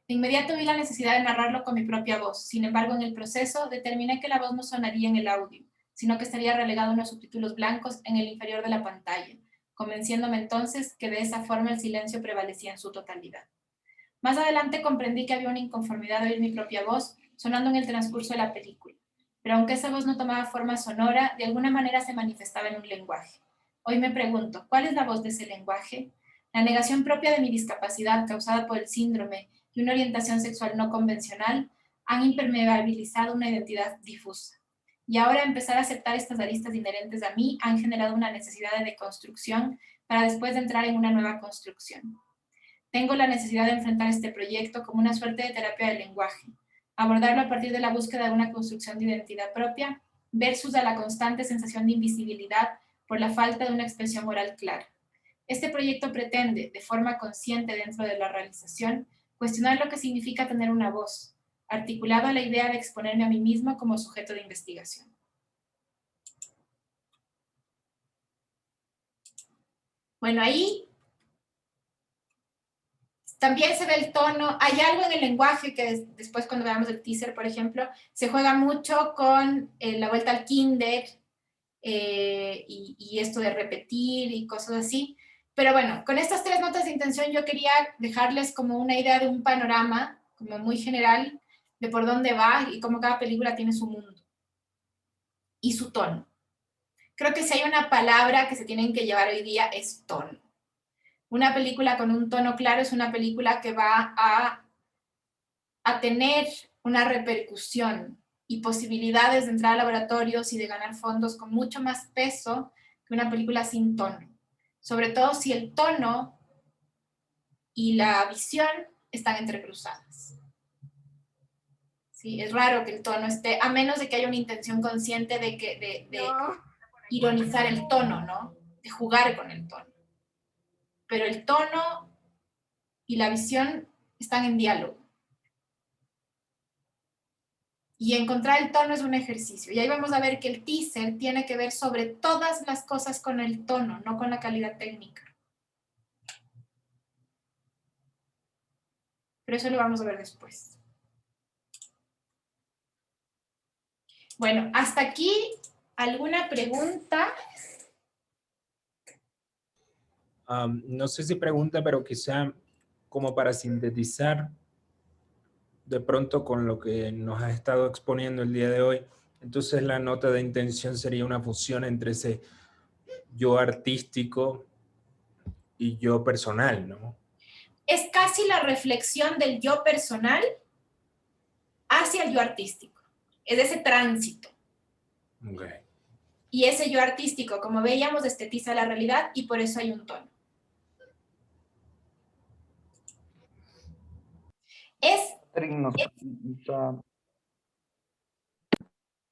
De inmediato vi la necesidad de narrarlo con mi propia voz. Sin embargo, en el proceso determiné que la voz no sonaría en el audio, sino que estaría relegado a unos subtítulos blancos en el inferior de la pantalla, convenciéndome entonces que de esa forma el silencio prevalecía en su totalidad. Más adelante comprendí que había una inconformidad de oír mi propia voz sonando en el transcurso de la película, pero aunque esa voz no tomaba forma sonora, de alguna manera se manifestaba en un lenguaje. Hoy me pregunto, ¿cuál es la voz de ese lenguaje? La negación propia de mi discapacidad causada por el síndrome y una orientación sexual no convencional han impermeabilizado una identidad difusa. Y ahora empezar a aceptar estas aristas inherentes a mí han generado una necesidad de deconstrucción para después de entrar en una nueva construcción. Tengo la necesidad de enfrentar este proyecto como una suerte de terapia del lenguaje, abordarlo a partir de la búsqueda de una construcción de identidad propia versus a la constante sensación de invisibilidad por la falta de una expresión oral clara. Este proyecto pretende, de forma consciente dentro de la realización, cuestionar lo que significa tener una voz, articulado a la idea de exponerme a mí mismo como sujeto de investigación. Bueno, ahí También se ve el tono. Hay algo en el lenguaje que después cuando veamos el teaser, por ejemplo, se juega mucho con la vuelta al kinder y esto de repetir y cosas así. Pero bueno, con estas 3 notas de intención yo quería dejarles como una idea de un panorama como muy general de por dónde va y cómo cada película tiene su mundo y su tono. Creo que si hay una palabra que se tienen que llevar hoy día es tono. Una película con un tono claro es una película que va a tener una repercusión y posibilidades de entrar a laboratorios y de ganar fondos con mucho más peso que una película sin tono. Sobre todo si el tono y la visión están entrecruzadas. ¿Sí? Es raro que el tono esté, a menos de que haya una intención consciente de ironizar el tono, ¿no? De jugar con el tono. Pero el tono y la visión están en diálogo. Y encontrar el tono es un ejercicio. Y ahí vamos a ver que el teaser tiene que ver sobre todas las cosas con el tono, no con la calidad técnica. Pero eso lo vamos a ver después. Bueno, hasta aquí, ¿alguna pregunta? No sé si pregunta, pero quizá como para sintetizar de pronto con lo que nos has estado exponiendo el día de hoy, entonces la nota de intención sería una fusión entre ese yo artístico y yo personal, ¿no? Es casi la reflexión del yo personal hacia el yo artístico. Es ese tránsito. Okay. Y ese yo artístico, como veíamos, estetiza la realidad y por eso hay un tono.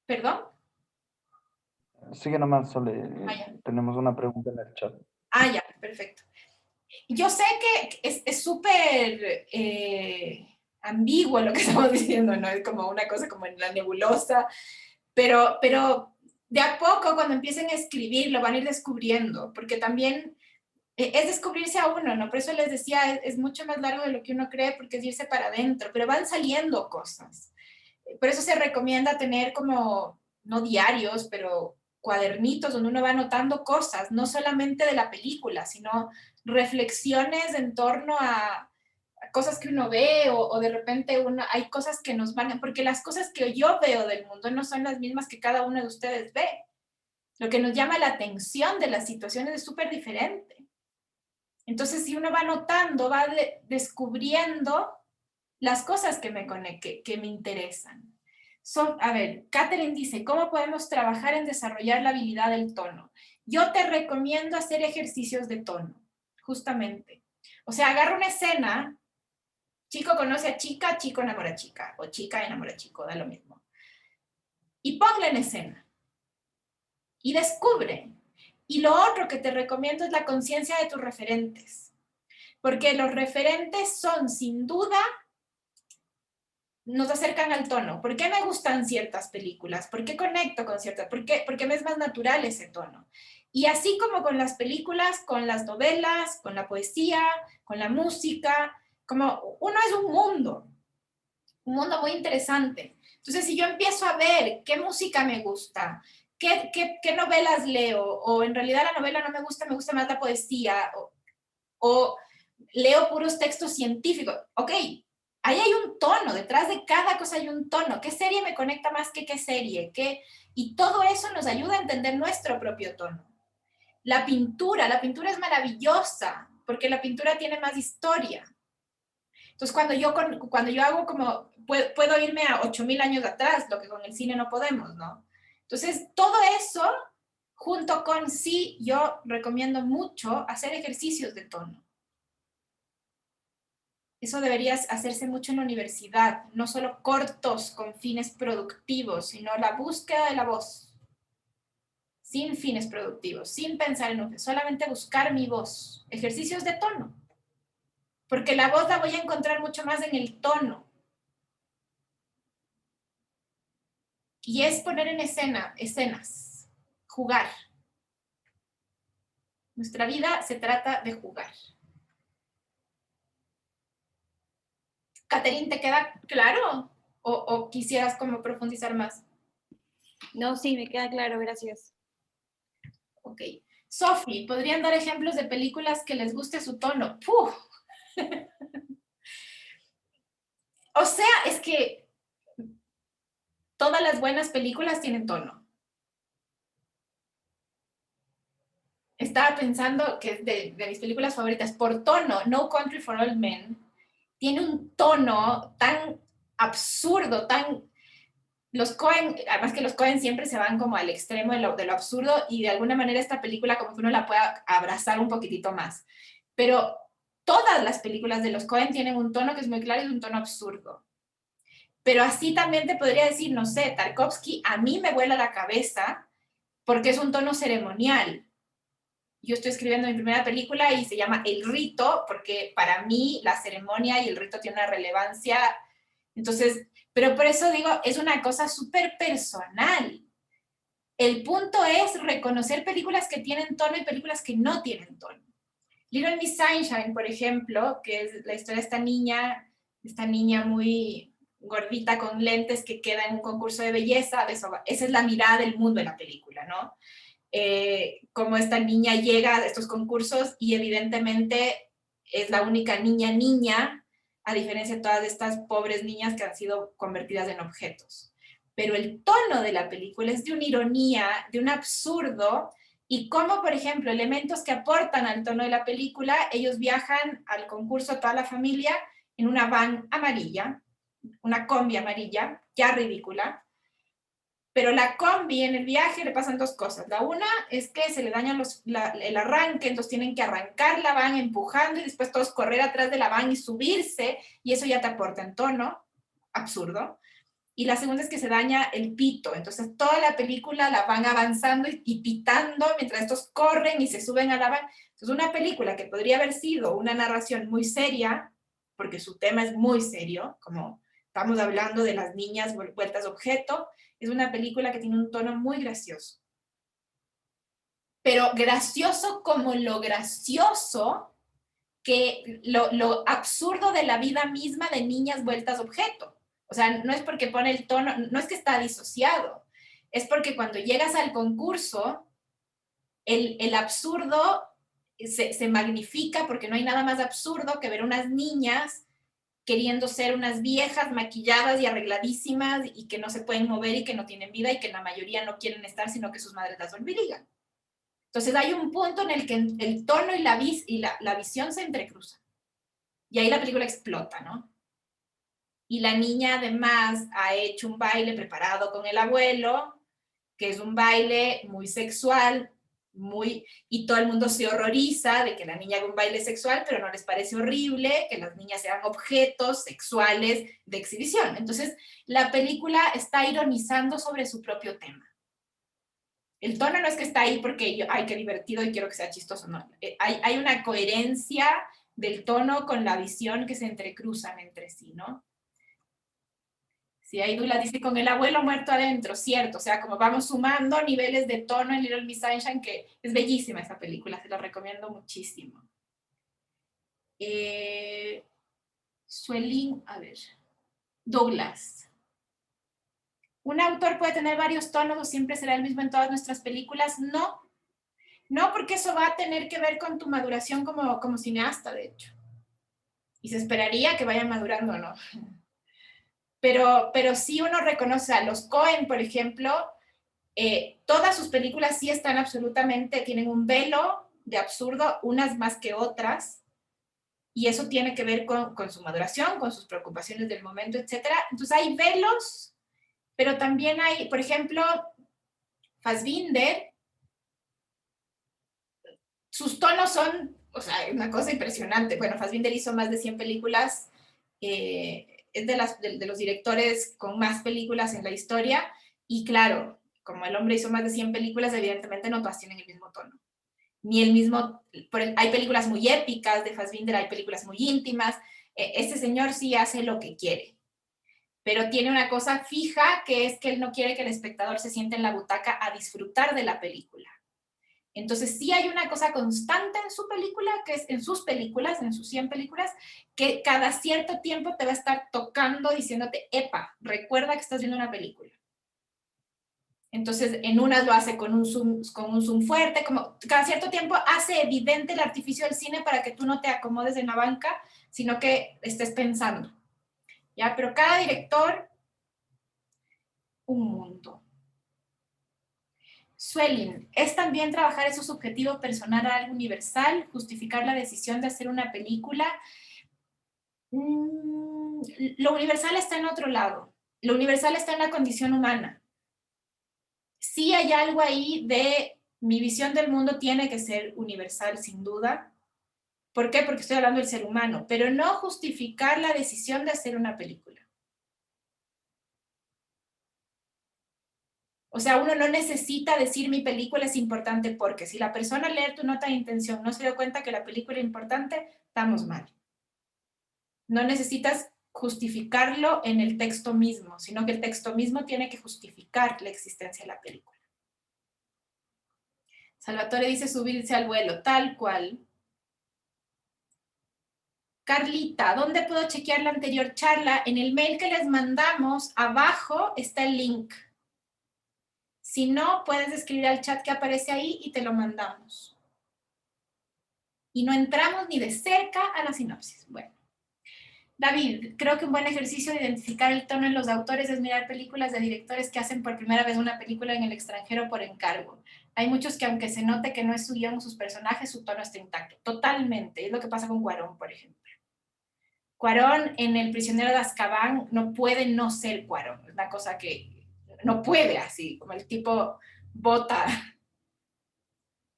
¿Perdón? Sigue nomás, Sole. Ya. Tenemos una pregunta en el chat. Ya, perfecto. Yo sé que es súper ambiguo lo que estamos diciendo, ¿no? Es como una cosa como en la nebulosa, pero de a poco cuando empiecen a escribir lo van a ir descubriendo, porque también es descubrirse a uno, ¿no? Por eso les decía, es mucho más largo de lo que uno cree porque es irse para adentro, pero van saliendo cosas. Por eso se recomienda tener como, no diarios, pero cuadernitos donde uno va anotando cosas, no solamente de la película, sino reflexiones en torno a cosas que uno ve o de repente hay cosas que nos van, porque las cosas que yo veo del mundo no son las mismas que cada uno de ustedes ve. Lo que nos llama la atención de las situaciones es súper diferente. Entonces, si uno va notando, va descubriendo las cosas que me interesan. A ver, Catherine dice, ¿cómo podemos trabajar en desarrollar la habilidad del tono? Yo te recomiendo hacer ejercicios de tono, justamente. O sea, agarra una escena, chico conoce a chica, chico enamora a chica, o chica enamora a chico, da lo mismo. Y ponla en escena. Y descubre. Y lo otro que te recomiendo es la conciencia de tus referentes. Porque los referentes son, sin duda, nos acercan al tono. ¿Por qué me gustan ciertas películas? ¿Por qué conecto con ciertas? Porque me es más natural ese tono. Y así como con las películas, con las novelas, con la poesía, con la música, como uno es un mundo muy interesante. Entonces, si yo empiezo a ver qué música me gusta, qué novelas leo, o en realidad la novela no me gusta más la poesía, o leo puros textos científicos, ok, ahí hay un tono, detrás de cada cosa hay un tono. ¿Qué serie me conecta más que qué serie? Y todo eso nos ayuda a entender nuestro propio tono. La pintura es maravillosa, porque la pintura tiene más historia. Entonces, cuando yo hago como, puedo irme a 8,000 años atrás, lo que con el cine no podemos, ¿no? Entonces, todo eso, junto con sí, yo recomiendo mucho hacer ejercicios de tono. Eso debería hacerse mucho en la universidad, no solo cortos con fines productivos, sino la búsqueda de la voz, sin fines productivos, sin pensar en solamente buscar mi voz, ejercicios de tono, porque la voz la voy a encontrar mucho más en el tono. Y es poner en escenas, jugar. Nuestra vida se trata de jugar. Catherine, ¿te queda claro? ¿O quisieras como profundizar más? No, sí, me queda claro, gracias. Ok. Sophie, ¿podrían dar ejemplos de películas que les guste su tono? ¡Puf! O sea, es que todas las buenas películas tienen tono. Estaba pensando que es de mis películas favoritas, por tono, No Country for Old Men, tiene un tono tan absurdo, tan... Los Coen, además que los Coen siempre se van como al extremo de lo absurdo y de alguna manera esta película como que uno la pueda abrazar un poquitito más. Pero todas las películas de los Coen tienen un tono que es muy claro y es un tono absurdo. Pero así también te podría decir, no sé, Tarkovsky a mí me vuela la cabeza porque es un tono ceremonial. Yo estoy escribiendo mi primera película y se llama El Rito, porque para mí la ceremonia y el rito tienen una relevancia. Entonces, pero por eso digo, es una cosa súper personal. El punto es reconocer películas que tienen tono y películas que no tienen tono. Little Miss Sunshine, por ejemplo, que es la historia de esta niña muy gordita con lentes que queda en un concurso de belleza, esa es la mirada del mundo en la película, ¿no? Como esta niña llega a estos concursos y evidentemente es la única niña, a diferencia de todas estas pobres niñas que han sido convertidas en objetos. Pero el tono de la película es de una ironía, de un absurdo, y como, por ejemplo, elementos que aportan al tono de la película, ellos viajan al concurso toda la familia en una van amarilla, una combi amarilla, ya ridícula, pero la combi en el viaje le pasan dos cosas. La una es que se le daña el arranque, entonces tienen que arrancar la van empujando y después todos correr atrás de la van y subirse, y eso ya te aporta en tono, absurdo. Y la segunda es que se daña el pito, entonces toda la película la van avanzando y pitando mientras estos corren y se suben a la van. Entonces una película que podría haber sido una narración muy seria, porque su tema es muy serio, como estamos hablando de las niñas vueltas objeto, es una película que tiene un tono muy gracioso. Pero gracioso como lo gracioso que lo absurdo de la vida misma de niñas vueltas objeto. O sea, no es porque pone el tono, no es que está disociado, es porque cuando llegas al concurso, el absurdo se magnifica porque no hay nada más absurdo que ver unas niñas queriendo ser unas viejas maquilladas y arregladísimas y que no se pueden mover y que no tienen vida y que la mayoría no quieren estar, sino que sus madres las obligan. Entonces hay un punto en el que el tono y la visión se entrecruzan. Y ahí la película explota, ¿no? Y la niña además ha hecho un baile preparado con el abuelo, que es un baile muy sexual, y todo el mundo se horroriza de que la niña haga un baile sexual, pero no les parece horrible que las niñas sean objetos sexuales de exhibición. Entonces, la película está ironizando sobre su propio tema. El tono no es que está ahí porque ay, qué divertido y quiero que sea chistoso, no. Hay una coherencia del tono con la visión que se entrecruzan entre sí, ¿no? Sí, ahí Dula dice con el abuelo muerto adentro, cierto, o sea, como vamos sumando niveles de tono en Little Miss Sunshine, que es bellísima esa película, se la recomiendo muchísimo. Suelín, a ver, Douglas. ¿Un autor puede tener varios tonos o siempre será el mismo en todas nuestras películas? No, no, porque eso va a tener que ver con tu maduración como cineasta, de hecho. Y se esperaría que vaya madurando, ¿no? Pero sí uno reconoce a los Coen, por ejemplo, todas sus películas sí están absolutamente, tienen un velo de absurdo, unas más que otras, y eso tiene que ver con su maduración, con sus preocupaciones del momento, etc. Entonces hay velos, pero también hay, por ejemplo, Fassbinder, sus tonos son, o sea, una cosa impresionante. Bueno, Fassbinder hizo más de 100 películas, es de los directores con más películas en la historia, y claro, como el hombre hizo más de 100 películas, evidentemente no todas tienen el mismo tono. Ni el mismo, hay películas muy épicas de Fassbinder, hay películas muy íntimas. Este señor sí hace lo que quiere, pero tiene una cosa fija, que es que él no quiere que el espectador se siente en la butaca a disfrutar de la película. Entonces sí hay una cosa constante en su película, que es en sus películas, en sus 100 películas, que cada cierto tiempo te va a estar tocando, diciéndote, epa, recuerda que estás viendo una película. Entonces, en unas lo hace con un zoom fuerte, como cada cierto tiempo hace evidente el artificio del cine para que tú no te acomodes en la banca, sino que estés pensando. ¿Ya? Pero cada director, un mundo. Suelin, ¿es también trabajar en su subjetivo personal a algo universal? ¿Justificar la decisión de hacer una película? Lo universal está en otro lado. Lo universal está en la condición humana. Sí hay algo ahí de mi visión del mundo tiene que ser universal, sin duda. ¿Por qué? Porque estoy hablando del ser humano, pero no justificar la decisión de hacer una película. O sea, uno no necesita decir mi película es importante porque si la persona al leer tu nota de intención no se dio cuenta que la película es importante, estamos mal. No necesitas justificarlo en el texto mismo, sino que el texto mismo tiene que justificar la existencia de la película. Salvatore dice subirse al vuelo, tal cual. Carlita, ¿dónde puedo chequear la anterior charla? En el mail que les mandamos, abajo está el link. Si no, puedes escribir al chat que aparece ahí y te lo mandamos. Y no entramos ni de cerca a la sinopsis. Bueno. David, creo que un buen ejercicio de identificar el tono en los autores es mirar películas de directores que hacen por primera vez una película en el extranjero por encargo. Hay muchos que aunque se note que no es su guión o sus personajes, su tono está intacto. Totalmente. Es lo que pasa con Cuarón, por ejemplo. Cuarón en El prisionero de Azkaban no puede no ser Cuarón. Es una cosa que no puede así, como el tipo bota.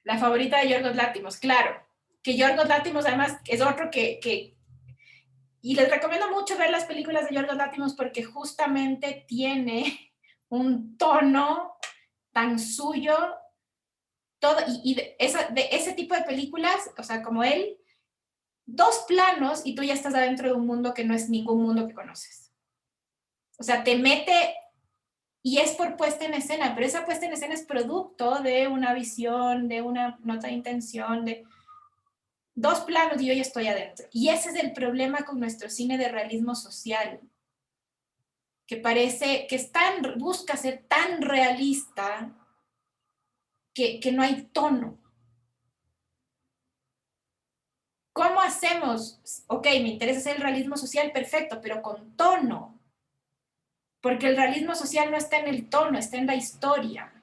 La favorita de Yorgos Lanthimos, claro. Que Yorgos Lanthimos además es otro que y les recomiendo mucho ver las películas de Yorgos Lanthimos porque justamente tiene un tono tan suyo, todo, y de ese tipo de películas, o sea, como él, 2 planos y tú ya estás adentro de un mundo que no es ningún mundo que conoces. O sea, te mete, y es por puesta en escena, pero esa puesta en escena es producto de una visión, de una nota de intención, de 2 planos y yo ya estoy adentro. Y ese es el problema con nuestro cine de realismo social, que parece que busca ser tan realista que no hay tono. ¿Cómo hacemos? Ok, me interesa hacer el realismo social, perfecto, pero con tono. Porque el realismo social no está en el tono, está en la historia.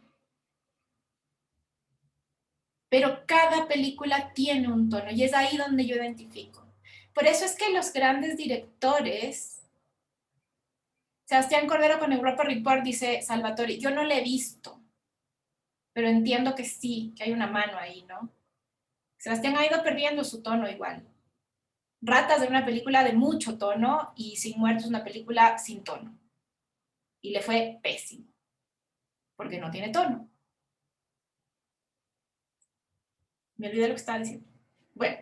Pero cada película tiene un tono y es ahí donde yo identifico. Por eso es que los grandes directores, Sebastián Cordero con Europa Report dice, Salvatore, yo no le he visto, pero entiendo que sí, que hay una mano ahí, ¿no? Sebastián ha ido perdiendo su tono igual. Ratas es una película de mucho tono y Sin Muertos es una película sin tono. Y le fue pésimo, porque no tiene tono. Me olvidé lo que estaba diciendo. Bueno,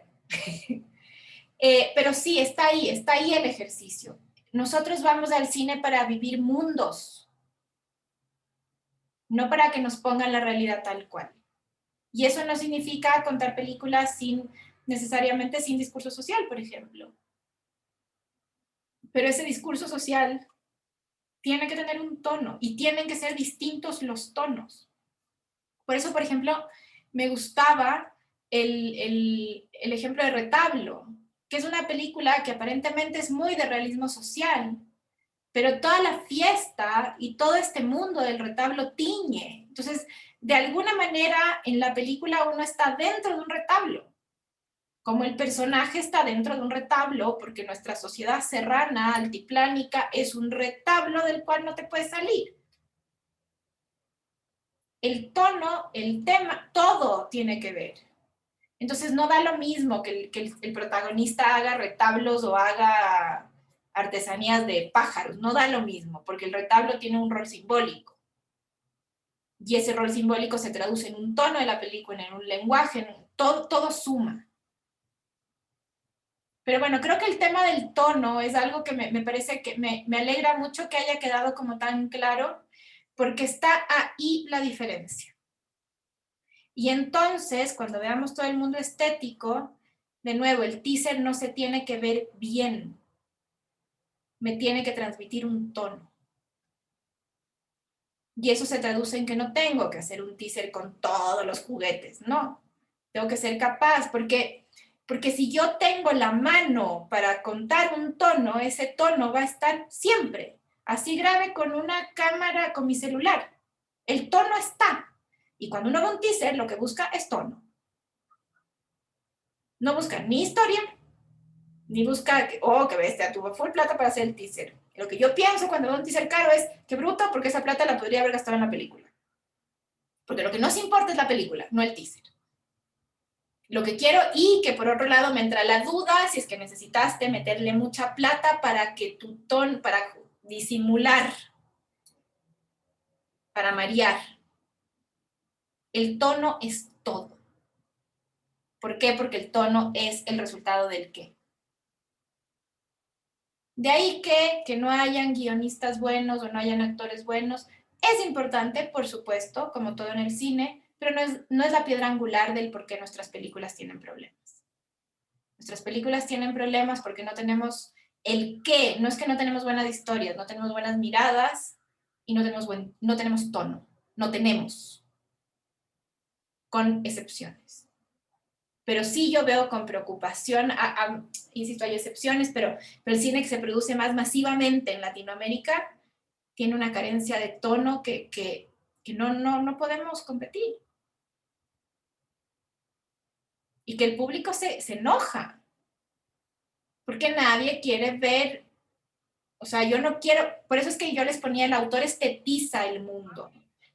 pero sí, está ahí el ejercicio. Nosotros vamos al cine para vivir mundos, no para que nos pongan la realidad tal cual. Y eso no significa contar películas necesariamente sin discurso social, por ejemplo. Pero ese discurso social tiene que tener un tono y tienen que ser distintos los tonos. Por eso, por ejemplo, me gustaba el ejemplo de Retablo, que es una película que aparentemente es muy de realismo social, pero toda la fiesta y todo este mundo del retablo tiñe. Entonces, de alguna manera, en la película uno está dentro de un retablo, como el personaje está dentro de un retablo, porque nuestra sociedad serrana, altiplánica, es un retablo del cual no te puedes salir. El tono, el tema, todo tiene que ver. Entonces no da lo mismo que el protagonista haga retablos o haga artesanías de pájaros, no da lo mismo, porque el retablo tiene un rol simbólico. Y ese rol simbólico se traduce en un tono de la película, en un lenguaje, todo suma. Pero bueno, creo que el tema del tono es algo que me parece que me alegra mucho que haya quedado como tan claro, porque está ahí la diferencia. Y entonces, cuando veamos todo el mundo estético, de nuevo, el teaser no se tiene que ver bien. Me tiene que transmitir un tono. Y eso se traduce en que no tengo que hacer un teaser con todos los juguetes, no. Tengo que ser capaz, porque si yo tengo la mano para contar un tono, ese tono va a estar siempre. Así grave con una cámara, con mi celular. El tono está. Y cuando uno ve un teaser, lo que busca es tono. No busca ni historia, ni busca, que bestia, tuvo full plata para hacer el teaser. Lo que yo pienso cuando veo un teaser caro es, qué bruto, porque esa plata la podría haber gastado en la película. Porque lo que nos importa es la película, no el teaser. Lo que quiero, y que por otro lado me entra la duda, si es que necesitaste meterle mucha plata para que tu tono, para disimular, para marear. El tono es todo. ¿Por qué? Porque el tono es el resultado del qué. De ahí que no hayan guionistas buenos o no hayan actores buenos. Es importante, por supuesto, como todo en el cine, pero no es la piedra angular del por qué nuestras películas tienen problemas. Nuestras películas tienen problemas porque no tenemos el qué. No es que no tenemos buenas historias, no tenemos buenas miradas y no tenemos tono. No tenemos, con excepciones. Pero sí yo veo con preocupación, insisto, hay excepciones, pero el cine que se produce más masivamente en Latinoamérica tiene una carencia de tono que no podemos competir. Y que el público se enoja. Porque nadie quiere ver, o sea, yo no quiero, por eso es que yo les ponía, el autor estetiza el mundo.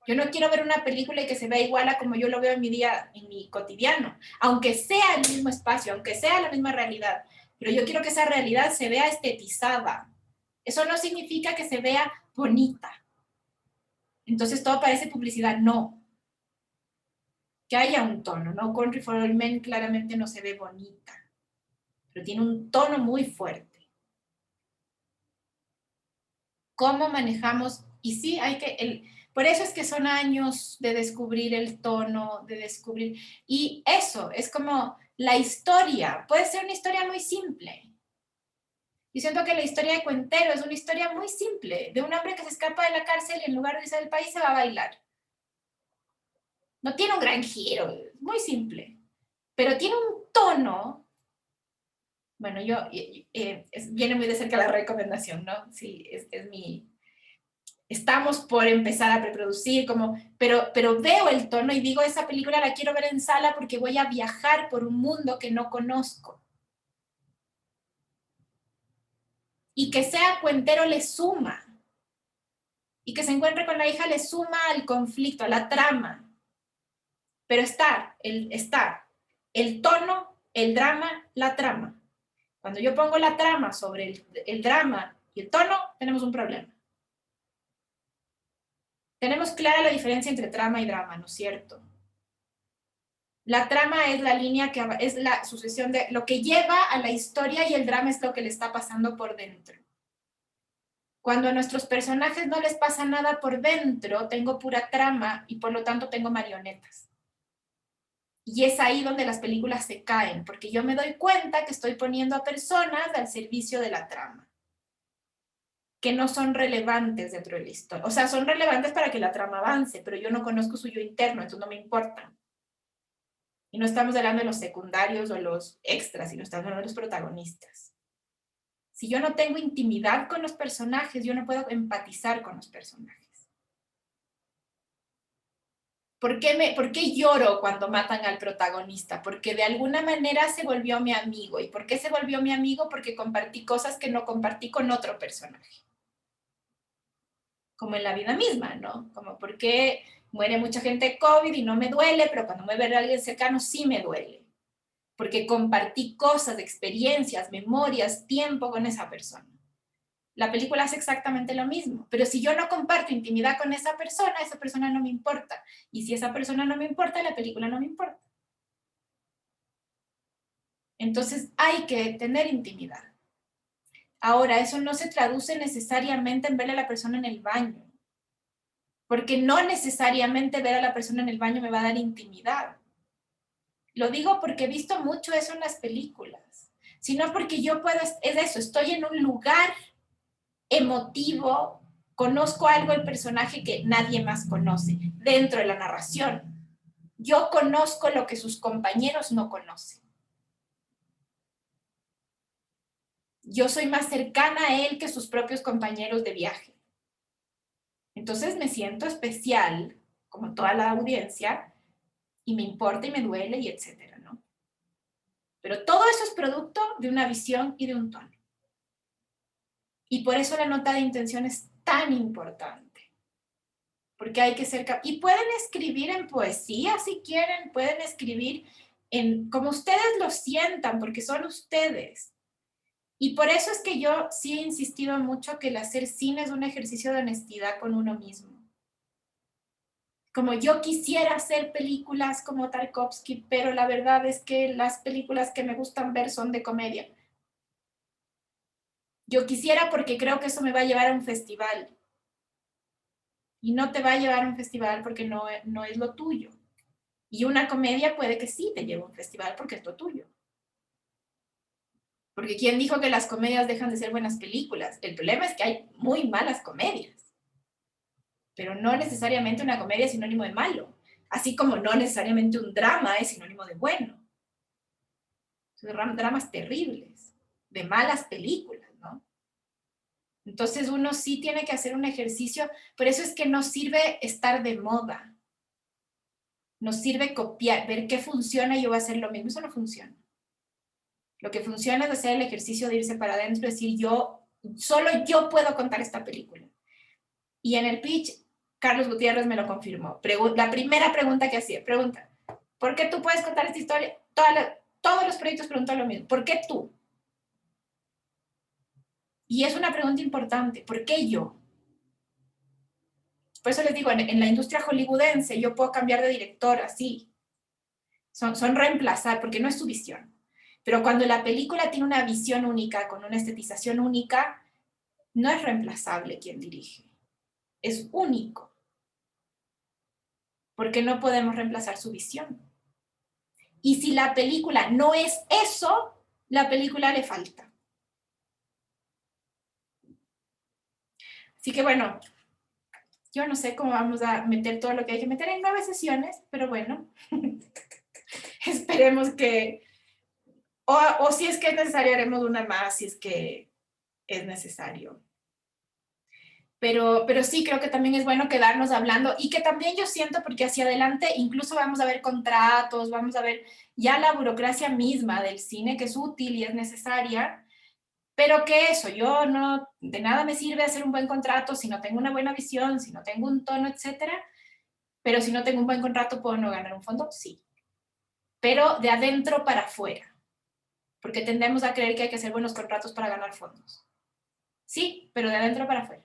Yo no quiero ver una película y que se vea igual a como yo lo veo en mi día, en mi cotidiano, aunque sea el mismo espacio, aunque sea la misma realidad, pero yo quiero que esa realidad se vea estetizada. Eso no significa que se vea bonita. Entonces todo parece publicidad, no. Que haya un tono, ¿no? Country for All Men claramente no se ve bonita, pero tiene un tono muy fuerte. ¿Cómo manejamos? Y sí, hay que, por eso es que son años de descubrir el tono, de descubrir, y eso, es como la historia, puede ser una historia muy simple. Y siento que la historia de Cuentero es una historia muy simple, de un hombre que se escapa de la cárcel y en lugar de irse del país se va a bailar. No tiene un gran giro, es muy simple, pero tiene un tono. Bueno, viene muy de cerca la recomendación, ¿no? Sí, es mi... Estamos por empezar a preproducir, pero veo el tono y digo, esa película la quiero ver en sala porque voy a viajar por un mundo que no conozco. Y que sea Cuentero le suma. Y que se encuentre con la hija le suma al conflicto, a la trama. Pero está el tono, el drama, la trama. Cuando yo pongo la trama sobre el drama y el tono, tenemos un problema. Tenemos clara la diferencia entre trama y drama, ¿no es cierto? La trama es la línea que es la sucesión de lo que lleva a la historia y el drama es lo que le está pasando por dentro. Cuando a nuestros personajes no les pasa nada por dentro, tengo pura trama y por lo tanto tengo marionetas. Y es ahí donde las películas se caen, porque yo me doy cuenta que estoy poniendo a personas al servicio de la trama, que no son relevantes dentro de la historia. O sea, son relevantes para que la trama avance, pero yo no conozco su yo interno, entonces no me importa. Y no estamos hablando de los secundarios o los extras, sino estamos hablando de los protagonistas. Si yo no tengo intimidad con los personajes, yo no puedo empatizar con los personajes. ¿Por qué lloro cuando matan al protagonista? Porque de alguna manera se volvió mi amigo. ¿Y por qué se volvió mi amigo? Porque compartí cosas que no compartí con otro personaje. Como en la vida misma, ¿no? Como por qué muere mucha gente de COVID y no me duele, pero cuando me ve a alguien cercano sí me duele. Porque compartí cosas, experiencias, memorias, tiempo con esa persona. La película hace exactamente lo mismo, pero si yo no comparto intimidad con esa persona no me importa. Y si esa persona no me importa, la película no me importa. Entonces hay que tener intimidad. Ahora, eso no se traduce necesariamente en verle a la persona en el baño. porque no necesariamente ver a la persona en el baño me va a dar intimidad. Lo digo porque he visto mucho eso en las películas, sino porque yo puedo, es eso, estoy en un lugar emotivo, conozco algo del personaje que nadie más conoce dentro de la narración. Yo conozco lo que sus compañeros no conocen. Yo soy más cercana a él que sus propios compañeros de viaje. Entonces me siento especial, como toda la audiencia, y me importa y me duele y etcétera, ¿no? Pero todo eso es producto de una visión y de un tono. Y por eso la nota de intención es tan importante. Porque hay que ser... Y pueden escribir en poesía si quieren, pueden escribir en como ustedes lo sientan, porque son ustedes. Y por eso es que yo sí he insistido mucho que el hacer cine es un ejercicio de honestidad con uno mismo. Como yo quisiera hacer películas como Tarkovsky, pero la verdad es que las películas que me gustan ver son de comedia. Yo quisiera porque creo que eso me va a llevar a un festival. Y no te va a llevar a un festival porque no es lo tuyo. Y una comedia puede que sí te lleve a un festival porque es lo tuyo. Porque ¿quién dijo que las comedias dejan de ser buenas películas? El problema es que hay muy malas comedias. Pero no necesariamente una comedia es sinónimo de malo. Así como no necesariamente un drama es sinónimo de bueno. Son dramas terribles, de malas películas, ¿no? Entonces uno sí tiene que hacer un ejercicio, por eso es que no sirve estar de moda. Nos sirve copiar, ver qué funciona y yo voy a hacer lo mismo. Eso no funciona. Lo que funciona es hacer el ejercicio de irse para adentro, decir solo yo puedo contar esta película. Y en el pitch, Carlos Gutiérrez me lo confirmó. La primera pregunta que hacía, ¿por qué tú puedes contar esta historia? Todos los proyectos preguntan lo mismo. ¿Por qué tú? Y es una pregunta importante. ¿Por qué yo? Por eso les digo, en la industria hollywoodense yo puedo cambiar de directora, sí. Son reemplazar, porque no es su visión. Pero cuando la película tiene una visión única, con una estetización única, no es reemplazable quien dirige. Es único. Porque no podemos reemplazar su visión. Y si la película no es eso, la película le falta. Así que bueno, yo no sé cómo vamos a meter todo lo que hay que meter en 9 sesiones, pero bueno, esperemos que, o si es que es necesario, haremos una más, si es que es necesario. Pero sí creo que también es bueno quedarnos hablando y que también yo siento, porque hacia adelante incluso vamos a ver contratos, vamos a ver ya la burocracia misma del cine, que es útil y es necesaria, pero que eso, yo no, de nada me sirve hacer un buen contrato si no tengo una buena visión, si no tengo un tono, etcétera, pero si no tengo un buen contrato, ¿puedo no ganar un fondo? Sí, pero de adentro para afuera, porque tendemos a creer que hay que hacer buenos contratos para ganar fondos. Sí, pero de adentro para afuera.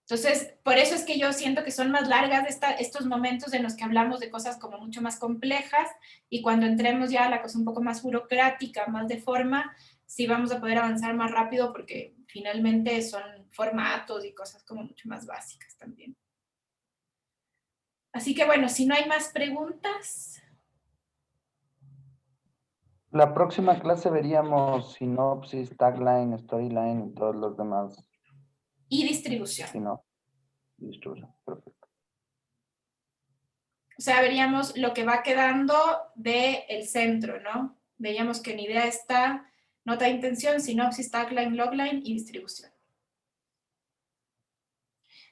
Entonces, por eso es que yo siento que son más largas estos momentos en los que hablamos de cosas como mucho más complejas y cuando entremos ya a la cosa un poco más burocrática, más de forma, sí vamos a poder avanzar más rápido porque finalmente son formatos y cosas como mucho más básicas también. Así que bueno, si no hay más preguntas. La próxima clase veríamos sinopsis, tagline, storyline y todos los demás. Y distribución. Si no, distribución. Perfecto. O sea, veríamos lo que va quedando del centro, ¿no? Veíamos que en idea está nota de intención, sinopsis, tagline, logline y distribución.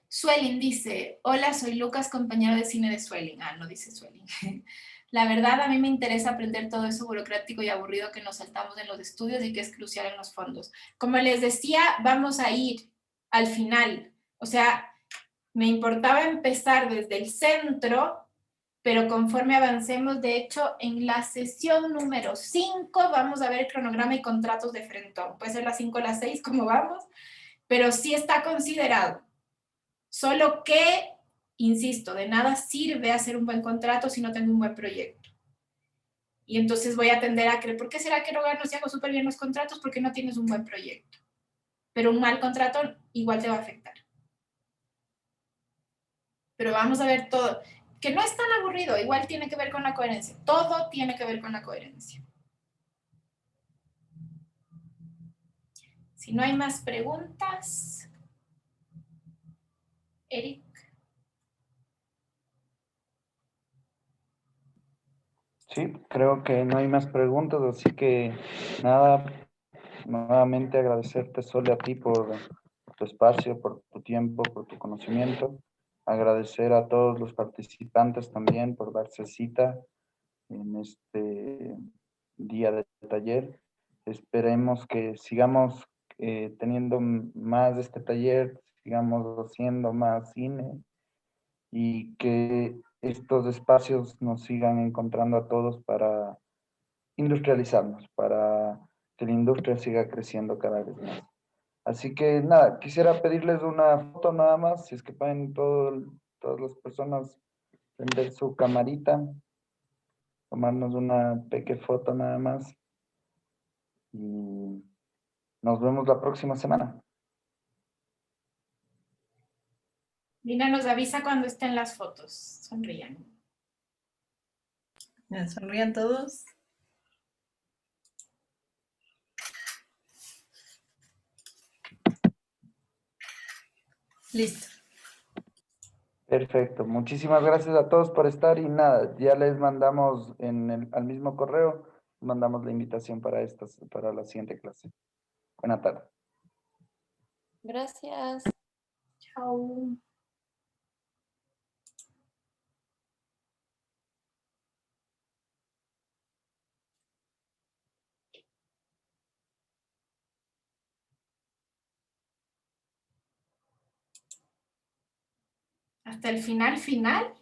Suelin dice, hola, soy Lucas, compañero de cine de Suelin. Ah, no dice Suelin. La verdad, a mí me interesa aprender todo eso burocrático y aburrido que nos saltamos en los estudios y que es crucial en los fondos. Como les decía, vamos a ir al final. O sea, me importaba empezar desde el centro, pero conforme avancemos, de hecho, en la sesión número 5 vamos a ver el cronograma y contratos de frentón. Puede ser las 5 o las 6, como vamos, pero sí está considerado. Solo que, insisto, de nada sirve hacer un buen contrato si no tengo un buen proyecto. Y entonces voy a tender a creer, ¿por qué será que no gano si hago súper bien los contratos? Porque no tienes un buen proyecto. Pero un mal contrato igual te va a afectar. pero vamos a ver todo, que no es tan aburrido, igual tiene que ver con la coherencia, todo tiene que ver con la coherencia. Si no hay más preguntas, Eric. Sí, creo que no hay más preguntas, así que nada, nuevamente agradecerte, Sole, a ti por tu espacio, por tu tiempo, por tu conocimiento. Agradecer a todos los participantes también por darse cita en este día de taller. Esperemos que sigamos teniendo más de este taller, sigamos haciendo más cine y que estos espacios nos sigan encontrando a todos para industrializarnos, para que la industria siga creciendo cada vez más. Así que nada, quisiera pedirles una foto nada más, si es que pueden todas las personas prender su camarita, tomarnos una pequeña foto nada más y nos vemos la próxima semana. Lina nos avisa cuando estén las fotos. Sonrían. Ya, sonrían todos. Listo. Perfecto, muchísimas gracias a todos por estar y nada, ya les mandamos al mismo correo, mandamos la invitación para la siguiente clase. Buena tarde. Gracias. Chao. Hasta el final.